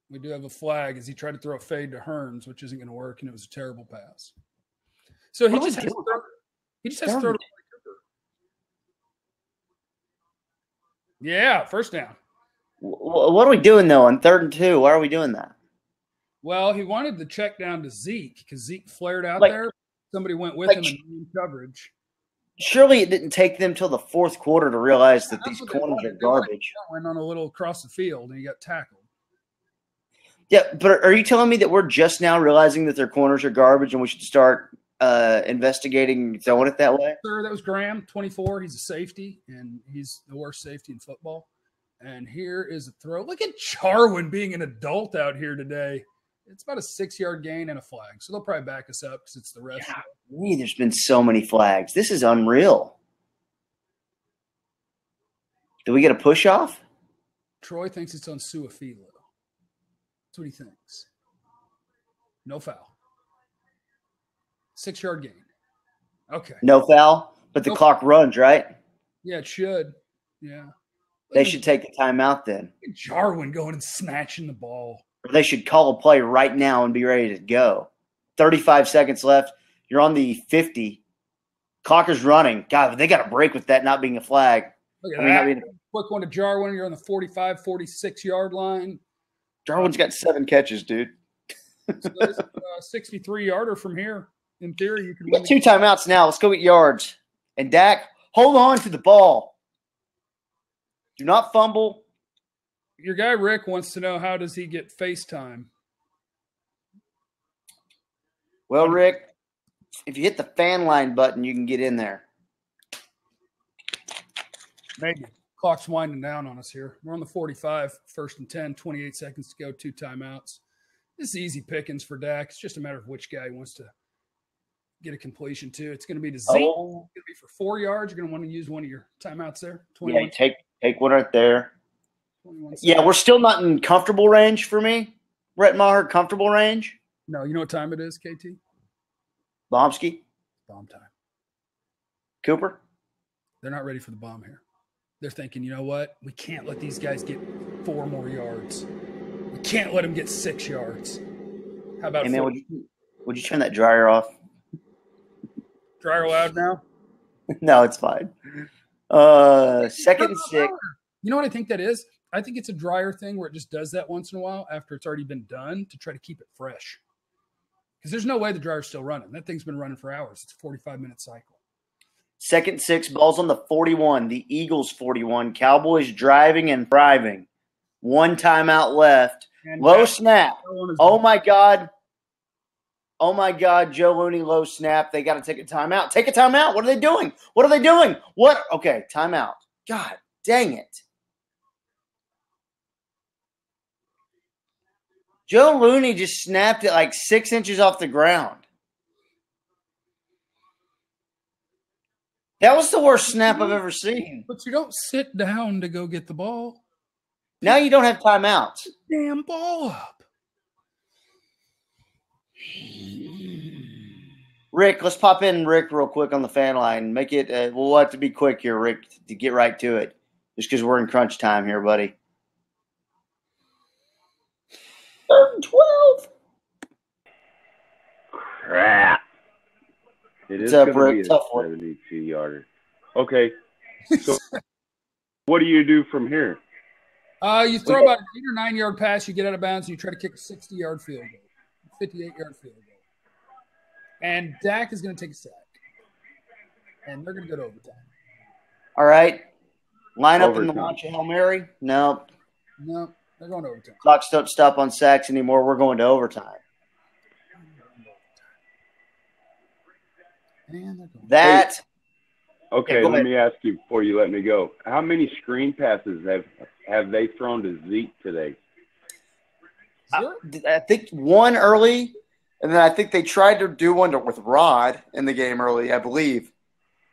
We do have a flag as he tried to throw a fade to Hearns, which isn't going to work, and it was a terrible pass. So he just has to throw to Cooper. Yeah, first down. What are we doing, though, on 3rd and 2? Why are we doing that? Well, he wanted to check down to Zeke because Zeke flared out there. Somebody went with him in coverage. Surely it didn't take them till the 4th quarter to realize that these corners are garbage. Went on a little across the field, and he got tackled. Yeah, but are you telling me that we're just now realizing that their corners are garbage and we should start investigating throwing it that way? Sir, that was Graham, 24. He's a safety, and he's the worst safety in football. And here is a throw. Look at Jarwin being an adult out here today. It's about a 6-yard gain and a flag. So they'll probably back us up because it's the ref. Yeah, there's been so many flags. This is unreal. Do we get a push off? Troy thinks it's on Suafilo. That's what he thinks. No foul. 6-yard gain. Okay. No foul, but the clock runs, right? Yeah, it should. Yeah. They should take the timeout then. Jarwin going and snatching the ball. Or they should call a play right now and be ready to go. 35 seconds left. You're on the 50. Clock is running. God, they got a break with that not being a flag. Look at that. Quick one to Jarwin. You're on the 45, 46-yard line. Jarwin's got 7 catches, dude. So there's a 63-yarder from here. In theory, you can win. 2 timeouts now. Let's go get yards. And Dak, hold on to the ball. Do not fumble. Your guy Rick wants to know, how does he get FaceTime? Well, Rick, if you hit the fan line button, you can get in there. Maybe. Clock's winding down on us here. We're on the 45, 1st and 10, 28 seconds to go, 2 timeouts. This is easy pickings for Dak. It's just a matter of which guy he wants to get a completion to. It's going to be to Zeke. It's going to be for 4 yards. You're going to want to use one of your timeouts there. Yeah, take one right there. Yeah, we're still not in comfortable range for me. Brett Maher, comfortable range? No, you know what time it is, KT? Bomsky? Bomb time. Cooper? They're not ready for the bomb here. They're thinking, you know what? We can't let these guys get 4 more yards. We can't let them get 6 yards. How about? Hey man, would you turn that dryer off? Dryer loud now? No, it's fine. 2nd and 6. You know what I think that is? I think it's a dryer thing where it just does that once in a while after it's already been done to try to keep it fresh. Because there's no way the dryer's still running. That thing's been running for hours. It's a 45-minute cycle. 2nd and 6, ball's on the 41. The Eagles 41. Cowboys driving and thriving. 1 timeout left. And low snap. Oh, my God. Oh, my God. Joe Looney, low snap. They got to take a timeout. Take a timeout. What are they doing? What are they doing? What? Okay, timeout. God dang it. Joe Looney just snapped it like 6 inches off the ground. That was the worst snap I've ever seen. But you don't sit down to go get the ball. Now you don't have timeouts. Damn ball up. Rick, let's pop in Rick real quick on the fan line. Make it we'll have to be quick here, Rick, to get right to it. Just because we're in crunch time here, buddy. 3rd and 12. Crap. It is going to be a 72-yarder. Okay. So what do you do from here? You throw about an 8 or 9 yard pass, you get out of bounds, and you try to kick a 60-yard field goal, 58-yard field goal. And Dak is going to take a sack. And they're going to go to overtime. All right. Line up in the launch of Hail Mary? No. No, they're going to overtime. Clocks don't stop on sacks anymore. We're going to overtime. That. Okay, let me ask you before you let me go. How many screen passes have they thrown to Zeke today? I think 1 early, and then I think they tried to do one with Rod in the game early, I believe.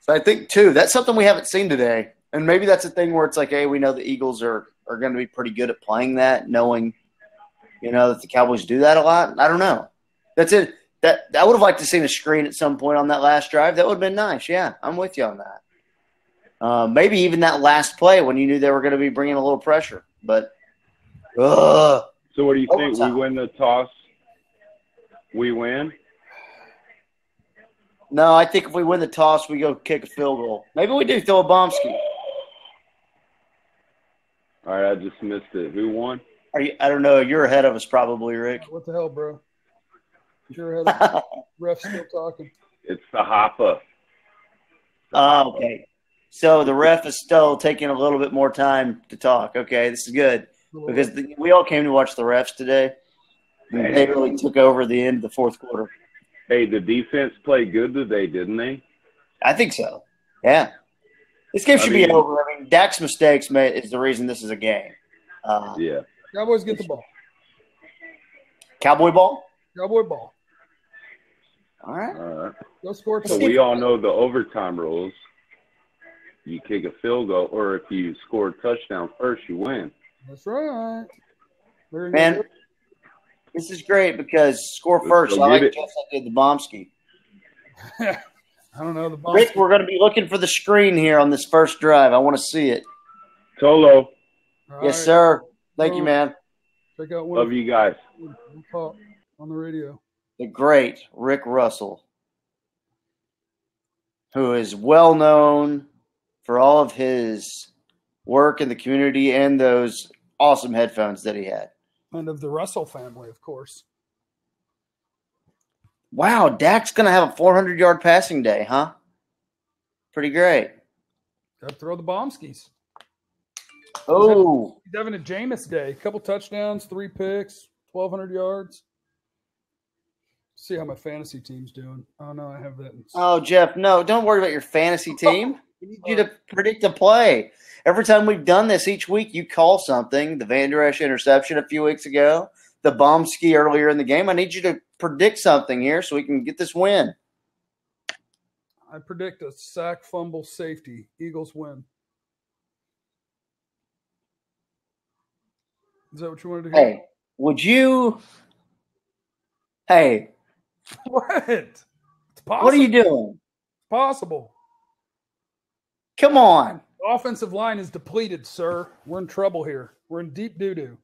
So I think 2. That's something we haven't seen today. And maybe that's a thing where it's like, hey, we know the Eagles are going to be pretty good at playing that, knowing, that the Cowboys do that a lot. I don't know. That's it. That I would have liked to seen a screen at some point on that last drive. That would have been nice. Yeah, I'm with you on that. Maybe even that last play when you knew they were going to be bringing a little pressure. But so what do you think? We win the toss, we win? No, I think if we win the toss, we go kick a field goal. Maybe we do throw a Bomsky. All right, I just missed it. Who won? I don't know. You're ahead of us probably, Rick. What the hell, bro? You're ahead of us. Ref's still talking. It's the Hoppa. Oh, okay. So the ref is still taking a little bit more time to talk. Okay, this is good because we all came to watch the refs today. They really took over the end of the fourth quarter. Hey, the defense played good today, didn't they? I think so. Yeah. This game should be over. I mean, Dak's mistakes is the reason this is a game. Yeah. Cowboys get the ball. Cowboy ball? Cowboy ball. All right. Go score. So we all know the overtime rules. You kick a field goal, or if you score a touchdown first, you win. That's right. Man, this is great because score first. I like just like did the Bombski. I don't know the Bombski. Rick, we're going to be looking for the screen here on this first drive. I want to see it. Tolo. Yes, sir. Thank you, man. Check out Love you guys. We'll talk on the radio. The great Rick Russell, who is well known for all of his work in the community and those awesome headphones that he had. And of the Russell family, of course. Wow, Dak's going to have a 400-yard passing day, huh? Pretty great. Got to throw the Bombskis. Oh. He's having a Jameis day. A couple touchdowns, 3 picks, 1,200 yards. See how my fantasy team's doing. Oh, no, I have that. Oh, Jeff, no, don't worry about your fantasy team. We need you to predict the play. Every time we've done this each week, you call something. The Van Der Esch interception a few weeks ago, the Bombski earlier in the game. I need you to predict something here so we can get this win. I predict a sack, fumble, safety. Eagles win. Is that what you wanted to hear? Hey, would you – hey. What? It's possible. What are you doing? It's possible. Come on. The offensive line is depleted, sir. We're in trouble here. We're in deep doo-doo.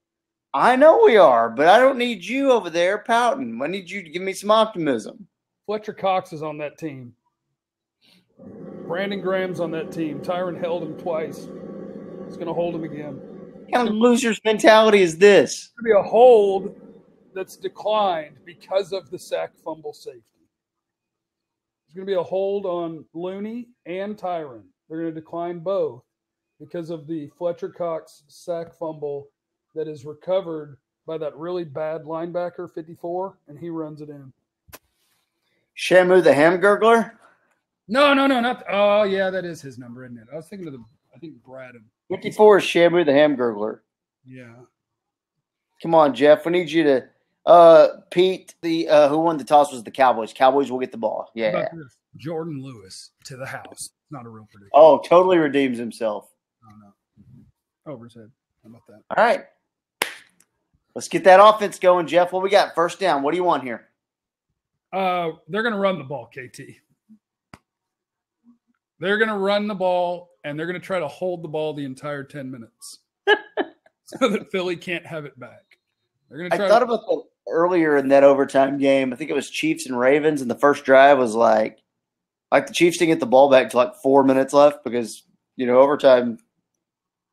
I know we are, but I don't need you over there pouting. I need you to give me some optimism. Fletcher Cox is on that team. Brandon Graham's on that team. Tyron held him twice. He's going to hold him again. What kind of loser's mentality is this? It's going to be a hold that's declined because of the sack, fumble, safety. There's going to be a hold on Looney and Tyron. They're going to decline both because of the Fletcher Cox sack fumble that is recovered by that really bad linebacker, 54, and he runs it in. Shamu the Hamgurgler? No, not. Oh, yeah, that is his number, isn't it? I was thinking of I think Braden. 54 is Shamu the Hamgurgler. Yeah. Come on, Jeff. We need you to Pete, the who won the toss was the Cowboys. Cowboys will get the ball. Yeah. Jordan Lewis to the house. Not a real prediction. Oh, totally redeems himself. Oh, no. Over his head. How about that? All right. Let's get that offense going, Jeff. What we got? First down. What do you want here? They're going to run the ball, KT. They're going to run the ball, and they're going to try to hold the ball the entire 10 minutes so that Philly can't have it back. They're going to try. I thought about that earlier in that overtime game. I think it was Chiefs and Ravens, and the first drive was like the Chiefs didn't get the ball back to like 4 minutes left because, overtime,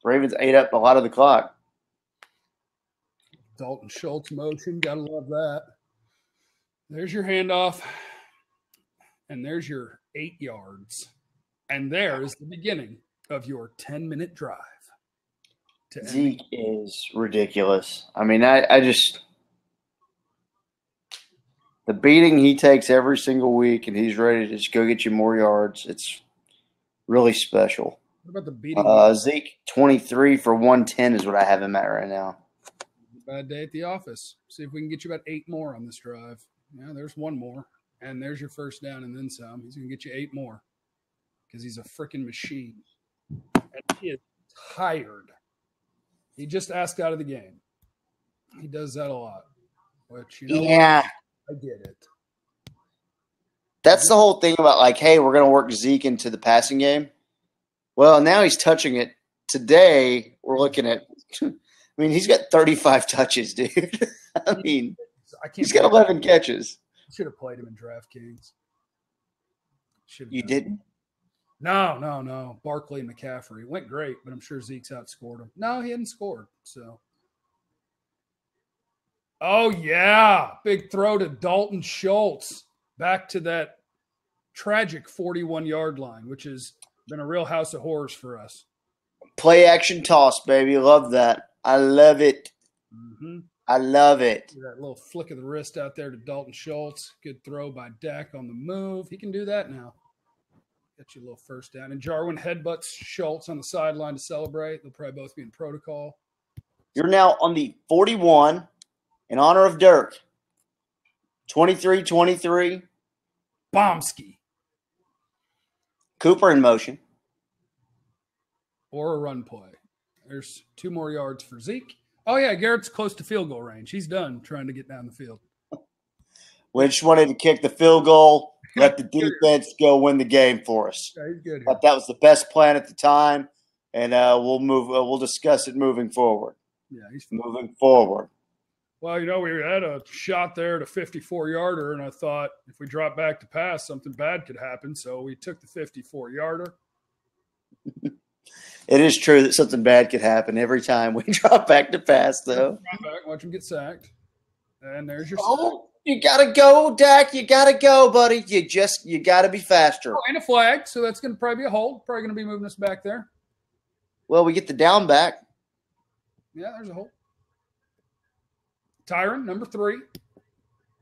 Ravens ate up a lot of the clock. Dalton Schultz motion. Got to love that. There's your handoff, and there's your 8 yards. And there is the beginning of your 10-minute drive. Zeke is ridiculous. I mean, I just – the beating he takes every single week, and he's ready to just go get you more yards. It's really special. What about the beating? Zeke, 23 for 110 is what I have him at right now. Bad day at the office. See if we can get you about 8 more on this drive. Yeah, there's 1 more. And there's your first down and then some. He's going to get you 8 more because he's a freaking machine. And he is tired. He just asked out of the game. He does that a lot. Which, yeah. I get it. That's the whole thing about like, hey, we're going to work Zeke into the passing game. Well, now he's touching it. Today, we're looking at – he's got 35 touches, dude. He's got 11 catches. Should have played him in DraftKings. You didn't? No. Barkley and McCaffrey. Went great, but I'm sure Zeke's outscored him. No, he hadn't scored. So. Oh, yeah. Big throw to Dalton Schultz. Back to that tragic 41-yard line, which has been a real house of horrors for us. Play action toss, baby. Love that. I love it. Mm-hmm. I love it. That little flick of the wrist out there to Dalton Schultz. Good throw by Dak on the move. He can do that now. Get you a little first down. And Jarwin headbutts Schultz on the sideline to celebrate. They'll probably both be in protocol. You're now on the 41 in honor of Dirk. 23-23. Bombski. Cooper in motion. Or a run play. There's 2 more yards for Zeke. Oh, yeah, Garrett's close to field goal range. He's done trying to get down the field. We just wanted to kick the field goal, let the defense go win the game for us. Yeah, he's good here. But that was the best plan at the time, and we'll move. We'll discuss it moving forward. Yeah, he's moving forward. Well, we had a shot there to 54-yarder, and I thought if we drop back to pass, something bad could happen. So we took the 54-yarder. It is true that something bad could happen every time we drop back to pass, though. Drop back, watch him get sacked. And there's your sack. You got to go, Dak. You got to go, buddy. You got to be faster. Oh, and a flag, so that's going to probably be a hold. Probably going to be moving us back there. Well, we get the down back. Yeah, there's a hold. Tyron, number 3.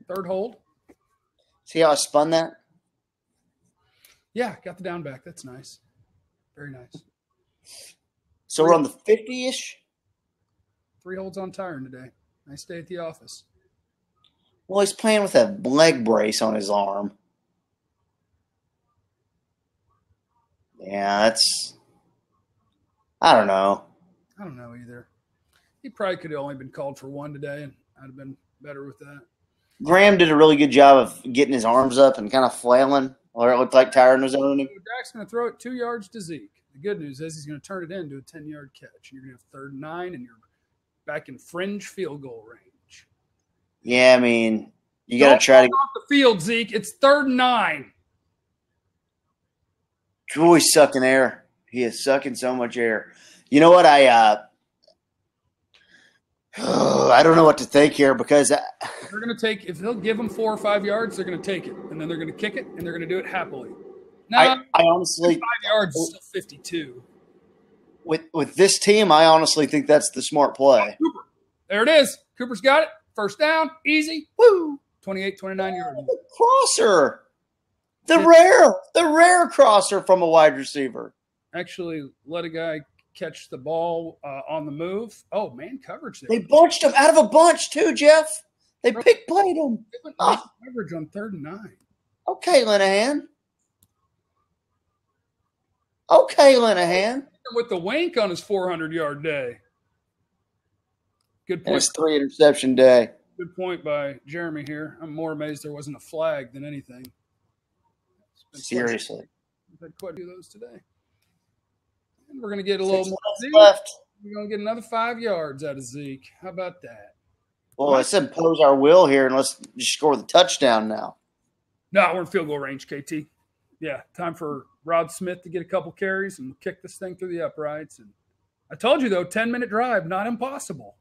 3rd hold. See how I spun that? Yeah, got the down back. That's nice. Very nice. So we're on the 50-ish? 3 holds on Tyron today. Nice day at the office. Well, he's playing with a leg brace on his arm. Yeah, that's – I don't know. I don't know either. He probably could have only been called for 1 today, and I'd have been better with that. Graham did a really good job of getting his arms up and kind of flailing, or it looked like Tyron was owning him. Dak's going to throw it 2 yards to Zeke. The good news is he's going to turn it into a 10-yard catch. You're going to have 3rd and 9, and you're back in fringe field goal range. Yeah, I mean, you got to try to off the field, Zeke. It's 3rd and 9. Ooh, he's sucking air. He is sucking so much air. You know what? I don't know what to think here because they're going to take – if he'll give them 4 or 5 yards, they're going to take it, and then they're going to kick it, and they're going to do it happily. No, I honestly 5 yards is still 52. With this team, I honestly think that's the smart play. Cooper. There it is. Cooper's got it. First down. Easy. Woo. 28, 29 yards. Crosser. The rare crosser from a wide receiver. Actually, let a guy catch the ball on the move. Oh, man coverage there. They bunched him out of a bunch too, Jeff. They pick played him. They went coverage on 3rd and 9. Okay, Linehan. Okay, Linehan. With the wink on his 400-yard day. Good point. It's 3 interception day. Good point by Jeremy here. I'm more amazed there wasn't a flag than anything. Seriously. We've had quite a few of those today. And we're going to get a little more left. We're going to get another 5 yards out of Zeke. How about that? Well, let's impose our will here and let's just score the touchdown now. No, we're in field goal range, KT. Yeah, time for Rod Smith to get a couple carries and kick this thing through the uprights. And I told you, though, 10-minute drive, not impossible.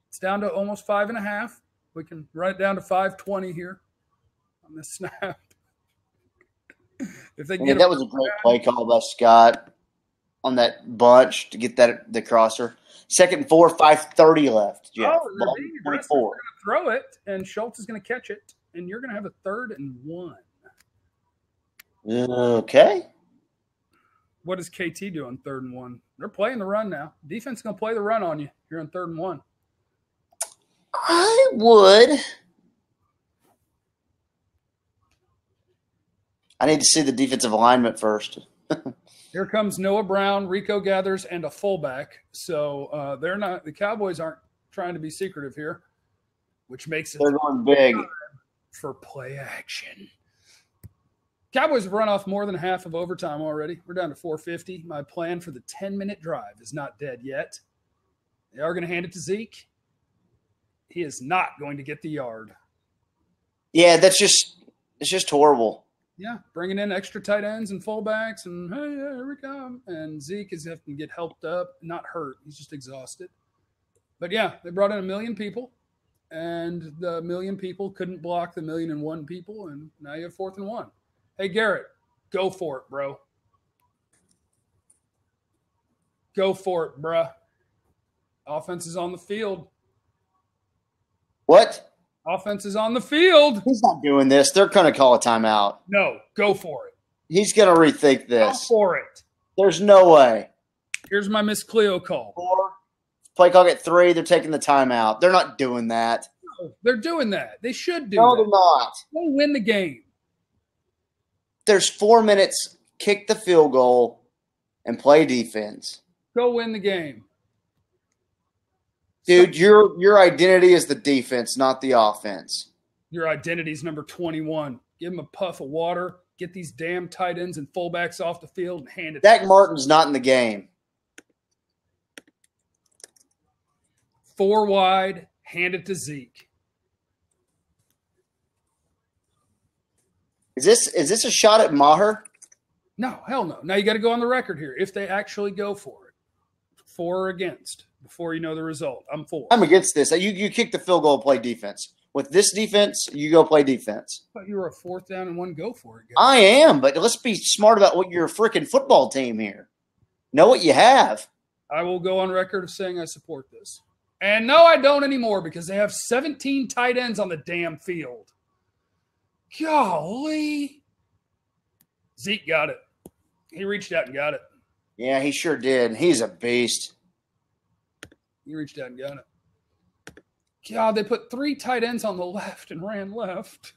It's down to almost 5.5. We can run it down to 5:20 here on this snap. If they get that was a great play call by Scott on that bunch to get the crosser. 2nd and 4, 5:30 left. Yeah, they're being aggressive. They're going to throw it, and Schultz is going to catch it, and you're going to have a 3rd and 1. Okay. What does KT do on 3rd and 1? They're playing the run now. Defense is going to play the run on you. You're on 3rd and 1. I would. I need to see the defensive alignment first. Here comes Noah Brown, Rico Gathers, and a fullback. So they're not – the Cowboys aren't trying to be secretive here, which makes it – they're going big. For play action. Cowboys have run off more than half of overtime already. We're down to 4:50. My plan for the 10-minute drive is not dead yet. They are going to hand it to Zeke. He is not going to get the yard. Yeah, it's just horrible. Yeah, bringing in extra tight ends and fullbacks, and hey, yeah, here we come. And Zeke is having to get helped up, not hurt. He's just exhausted. But yeah, they brought in 1 million people, and the 1 million people couldn't block the 1,000,001 people, and now you have 4th and 1. Hey, Garrett, go for it, bro. Go for it, bruh. Offense is on the field. What? Offense is on the field. He's not doing this. They're going to call a timeout. No, go for it. He's going to rethink this. Go for it. There's no way. Here's my Miss Cleo call. 4. Play clock at 3. They're taking the timeout. They're not doing that. No, they're doing that. They should do No, that. they're not. They'll win the game. There's 4 minutes. Kick the field goal and play defense. Go win the game. Dude, your identity is the defense, not the offense. Your identity's number 21. Give them a puff of water. Get these damn tight ends and fullbacks off the field and hand it. Dak Martin's not in the game. 4 wide. Hand it to Zeke. Is this a shot at Maher? No, hell no. Now you got to go on the record here. If they actually go for it, for or against, before you know the result, I'm for. I'm against this. You kick the field goal and play defense. With this defense, you go play defense. I thought you were a 4th down and 1 go for it guy. I am, but let's be smart about what you're a freaking football team here. Know what you have. I will go on record of saying I support this. And no, I don't anymore because they have 17 tight ends on the damn field. Golly. Zeke got it. He reached out and got it. Yeah, he sure did. He's a beast. He reached out and got it. God, they put 3 tight ends on the left and ran left.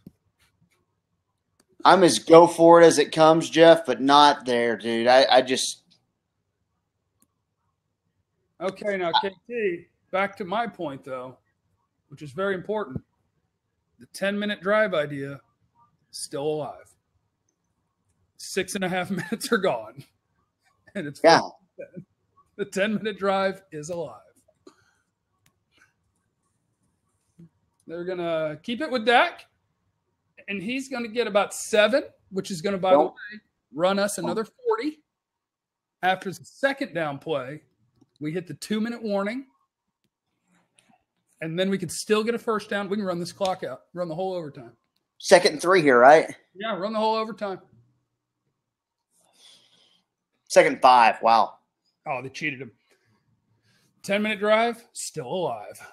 I'm as go for it as it comes, Jeff, but not there, dude. I just. Okay, now, KT, back to my point, though, which is very important. The 10-minute drive idea is still alive. 6.5 minutes are gone. And it's yeah. The 10-minute drive is alive. They're going to keep it with Dak, and he's going to get about 7, which is going to, by the way, run us another 40. After the second down play, we hit the 2-minute warning, and then we could still get a first down. We can run this clock out, run the whole overtime. 2nd and 3 here, right? Yeah, run the whole overtime. 2nd and 5. Wow. Oh, they cheated him. 10-minute drive, still alive.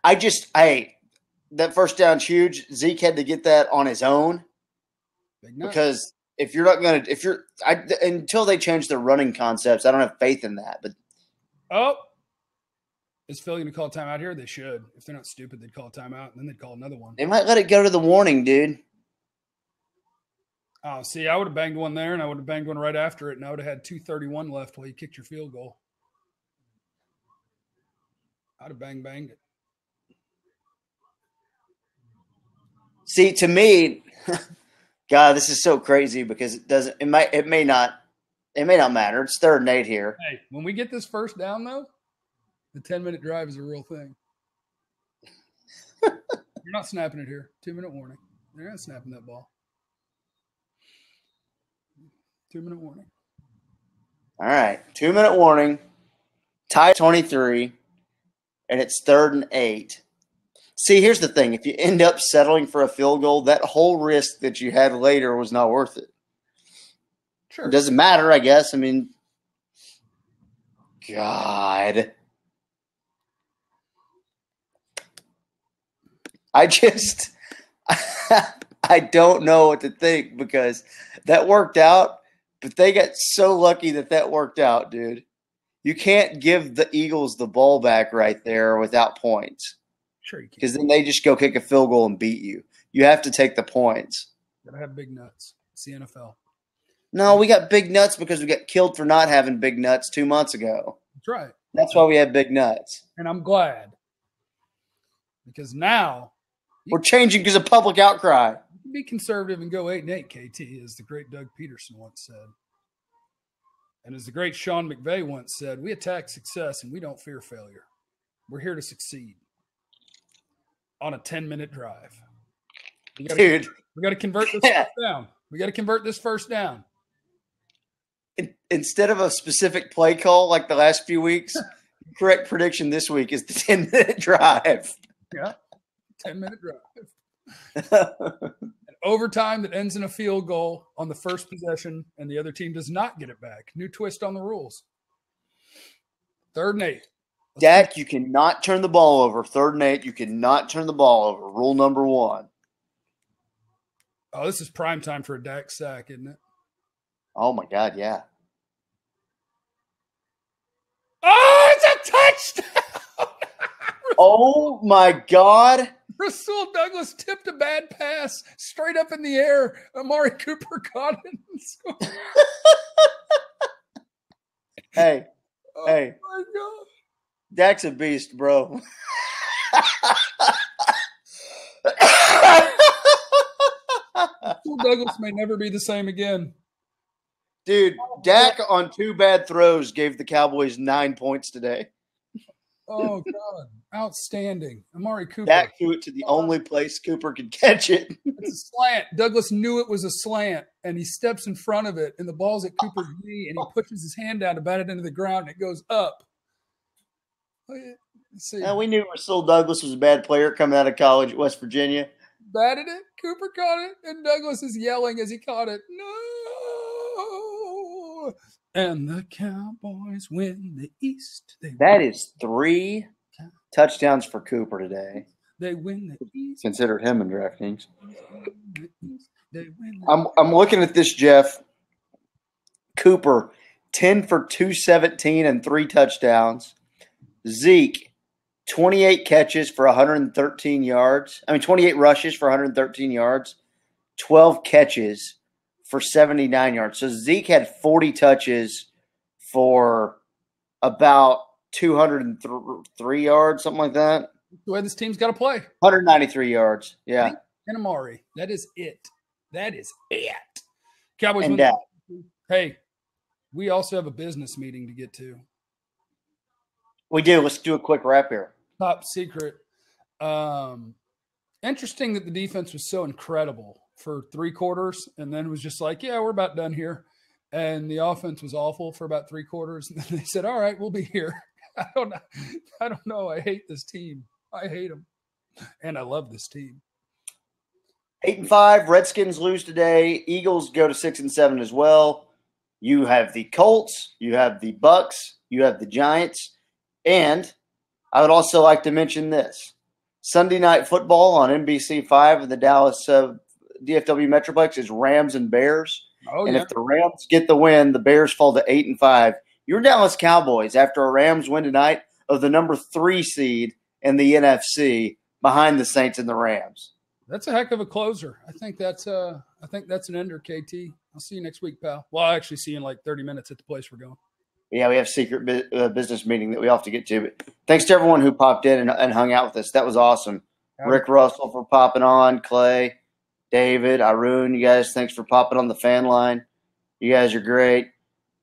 That first down's huge. Zeke had to get that on his own because if you're not going to, until they change their running concepts, I don't have faith in that. But is Philly going to call a timeout here? They should. If they're not stupid, they'd call a timeout and then they'd call another one. They might let it go to the warning, dude. Oh, see, I would have banged one there and I would have banged one right after it, and I would have had 2:31 left while you kicked your field goal. I'd have banged it. See, to me, God, this is so crazy because it may not matter. It's 3rd and 8 here. Hey, when we get this first down though, the 10-minute drive is a real thing. You're not snapping it here. 2-minute warning. They're not snapping that ball. 2-minute warning. All right. 2-minute warning. Tie 23, and it's 3rd and 8. See, here's the thing. If you end up settling for a field goal, that whole risk that you had later was not worth it. Sure. It doesn't matter, I guess. I mean, God. I don't know what to think because that worked out, but they got so lucky that worked out, dude. You can't give the Eagles the ball back right there without points. Sure you can. Because then they just go kick a field goal and beat you. You have to take the points. Gotta have big nuts. It's the NFL. No, we got big nuts because we got killed for not having big nuts 2 months ago. That's right. That's why we have big nuts. And I'm glad. Because now we're changing because of public outcry. You can be conservative and go 8-8, KT, as the great Doug Peterson once said. And as the great Sean McVay once said, we attack success and we don't fear failure. We're here to succeed. On a 10-minute drive. We got to convert this first down. We got to convert this first down. Instead of a specific play call like the last few weeks, correct prediction this week is the 10-minute drive. Yeah, 10-minute drive. An overtime that ends in a field goal on the first possession, and the other team does not get it back. New twist on the rules. 3rd and 8. Dak, you cannot turn the ball over. 3rd and 8, you cannot turn the ball over. Rule number 1. Oh, this is prime time for a Dak sack, isn't it? Oh, my God, yeah. Oh, it's a touchdown! Oh, my God. Rasul Douglas tipped a bad pass straight up in the air. Amari Cooper caught it and scored. Hey. Oh, Hey. my God. Dak's a beast, bro. Rasul Douglas may never be the same again. Dude, Dak on 2 bad throws gave the Cowboys 9 points today. Oh, God. Outstanding. Amari Cooper. Dak threw it to the only place Cooper could catch it. It's a slant. Douglas knew it was a slant, and he steps in front of it, and the ball's at Cooper's knee, and he pushes his hand down to bat it into the ground, and it goes up. Let's see. Now, we knew Rasul Douglas was a bad player coming out of college at West Virginia. Batted it. Cooper caught it, and Douglas is yelling as he caught it. No! And the Cowboys win the East. That is 3 touchdowns for Cooper today. They win the East. Consider him in DraftKings. I'm looking at this, Jeff. Cooper, 10 for 217 and 3 touchdowns. Zeke, 28 catches for 113 yards. 28 rushes for 113 yards. 12 catches for 79 yards. So Zeke had 40 touches for about 203 yards, something like that. The way this team's got to play. 193 yards. Yeah. And Amari. That is it. That is it. Cowboys and win. Hey, we also have a business meeting to get to. We do. Let's do a quick wrap here. Top secret. Interesting that the defense was so incredible for 3 quarters, and then was just like, yeah, we're about done here. And the offense was awful for about 3 quarters. And then they said, all right, we'll be here. I don't know. I hate this team. I hate them. And I love this team. 8-5. Redskins lose today. Eagles go to 6-7 as well. You have the Colts. You have the Bucks. You have the Giants. And I would also like to mention this. Sunday Night Football on NBC5 in the Dallas DFW Metroplex is Rams and Bears. Oh, and yeah. if the Rams get the win, the Bears fall to 8-5. Your Dallas Cowboys, after a Rams win tonight, of the number 3 seed in the NFC behind the Saints and the Rams. That's a heck of a closer. I think that's an ender, KT. I'll see you next week, pal. Well, I'll actually see you in like 30 minutes at the place we're going. Yeah, we have a secret business meeting that we all have to get to. But thanks to everyone who popped in and hung out with us. That was awesome. Rick Russell for popping on, Clay, David, Arun, you guys, thanks for popping on the fan line. You guys are great.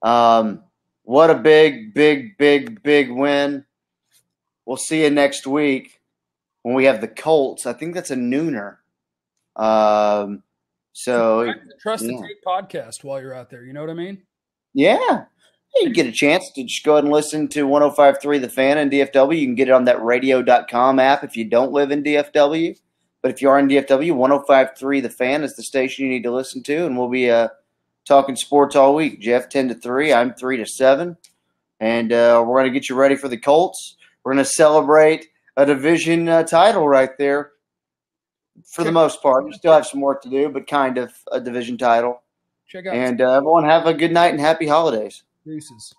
What a big win. We'll see you next week when we have the Colts. I think that's a nooner. So trust the Tape podcast while you're out there. You know what I mean? Yeah. You get a chance to just go ahead and listen to 105.3 The Fan in DFW. You can get it on that radio.com app if you don't live in DFW. But if you are in DFW, 105.3 The Fan is the station you need to listen to. And we'll be talking sports all week. Jeff, 10 to 3. I'm 3 to 7. And we're going to get you ready for the Colts. We're going to celebrate a division title right there for the most part. We still have some work to do, but kind of a division title. Check out. And everyone have a good night and happy holidays. Deuces.